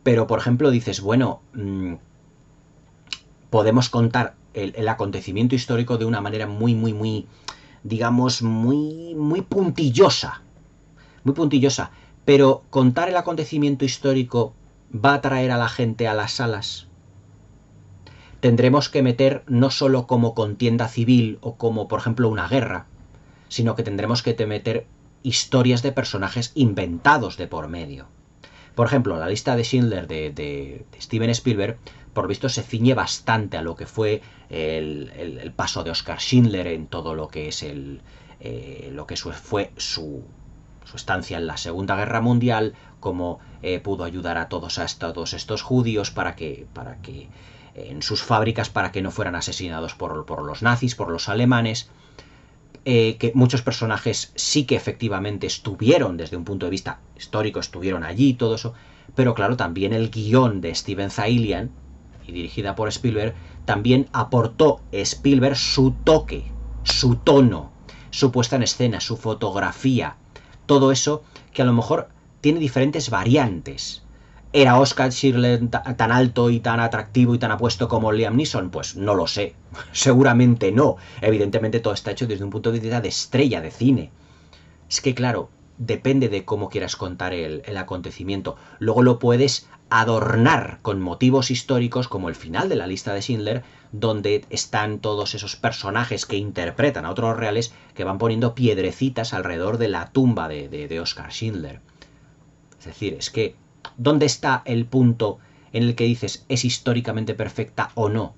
pero por ejemplo dices, bueno, podemos contar el acontecimiento histórico de una manera muy, digamos, muy puntillosa, pero contar el acontecimiento histórico va a atraer a la gente a las salas. Tendremos que meter no solo como contienda civil o como, por ejemplo, una guerra, sino que tendremos que meter historias de personajes inventados de por medio. Por ejemplo, la lista de Schindler de Steven Spielberg, por visto, se ciñe bastante a lo que fue el paso de Oskar Schindler en todo lo que es fue su estancia en la Segunda Guerra Mundial, cómo pudo ayudar a todos estos judíos para que en sus fábricas, para que no fueran asesinados por los nazis, por los alemanes. Que muchos personajes sí que efectivamente estuvieron, desde un punto de vista histórico, estuvieron allí, todo eso, pero claro, también el guión de Steven Zaillian, y dirigida por Spielberg, también aportó Spielberg su toque, su tono, su puesta en escena, su fotografía, todo eso que a lo mejor tiene diferentes variantes. ¿Era Oscar Schindler tan alto y tan atractivo y tan apuesto como Liam Neeson? Pues no lo sé, seguramente no. Evidentemente todo está hecho desde un punto de vista de estrella de cine. Es que claro, depende de cómo quieras contar el acontecimiento. Luego lo puedes adornar con motivos históricos como el final de La lista de Schindler, donde están todos esos personajes que interpretan a otros reales que van poniendo piedrecitas alrededor de la tumba de Oscar Schindler. Es decir, es que ¿dónde está el punto en el que dices es históricamente perfecta o no?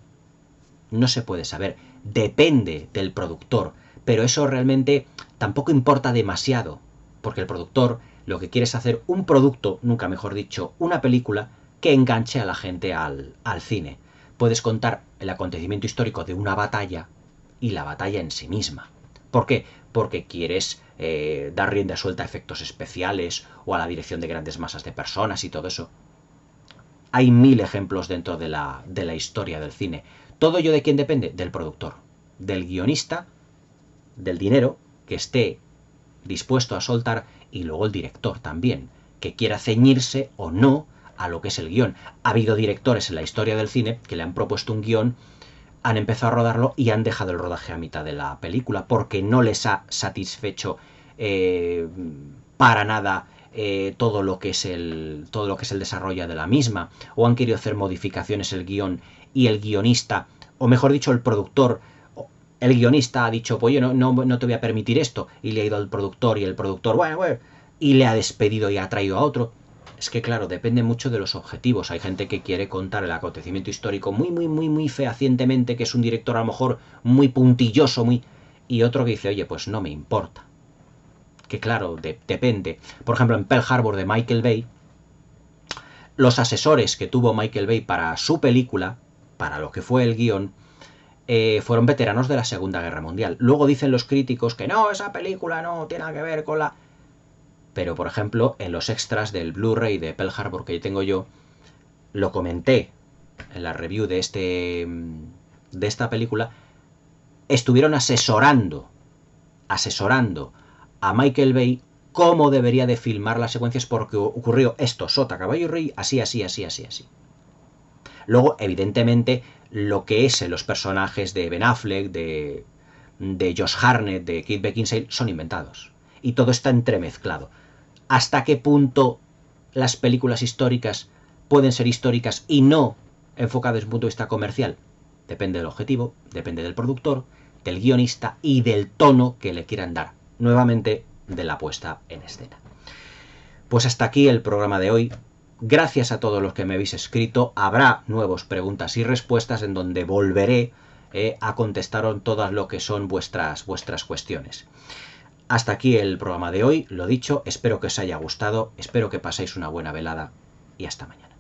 No se puede saber. Depende del productor. Pero eso realmente tampoco importa demasiado. Porque el productor lo que quiere es hacer un producto, nunca mejor dicho, una película que enganche a la gente al cine. Puedes contar el acontecimiento histórico de una batalla y la batalla en sí misma. ¿Por qué? Porque quieres dar rienda suelta a efectos especiales o a la dirección de grandes masas de personas y todo eso. Hay 1000 ejemplos dentro de la historia del cine. ¿Todo ello de quién depende? Del productor, del guionista, del dinero que esté dispuesto a soltar y luego el director también, que quiera ceñirse o no a lo que es el guión. Ha habido directores en la historia del cine que le han propuesto un guión, han empezado a rodarlo y han dejado el rodaje a mitad de la película porque no les ha satisfecho para nada todo lo que es el desarrollo de la misma, o han querido hacer modificaciones el guión y el guionista, o mejor dicho el productor, el guionista ha dicho, pues yo no te voy a permitir esto, y le ha ido al productor y el productor, bueno, y le ha despedido y ha traído a otro. Es que claro, depende mucho de los objetivos. Hay gente que quiere contar el acontecimiento histórico muy fehacientemente, que es un director a lo mejor muy puntilloso, y otro que dice, oye, pues no me importa. Que claro, depende. Por ejemplo, en Pearl Harbor de Michael Bay, los asesores que tuvo Michael Bay para su película, para lo que fue el guión, fueron veteranos de la Segunda Guerra Mundial. Luego dicen los críticos que no, esa película no tiene nada que ver con la... Pero, por ejemplo, en los extras del Blu-ray de Pearl Harbor que tengo yo, lo comenté en la review de esta película, estuvieron asesorando a Michael Bay cómo debería de filmar las secuencias porque ocurrió esto, sota, caballo y rey, así. Luego, evidentemente, lo que es los personajes de Ben Affleck, de Josh Hartnett, de Kate Beckinsale, son inventados. Y todo está entremezclado. ¿Hasta qué punto las películas históricas pueden ser históricas y no enfocadas desde un punto de vista comercial? Depende del objetivo, depende del productor, del guionista y del tono que le quieran dar. Nuevamente, de la puesta en escena. Pues hasta aquí el programa de hoy. Gracias a todos los que me habéis escrito. Habrá nuevas preguntas y respuestas en donde volveré a contestar todas lo que son vuestras cuestiones. Hasta aquí el programa de hoy. Lo dicho, espero que os haya gustado, espero que paséis una buena velada y hasta mañana.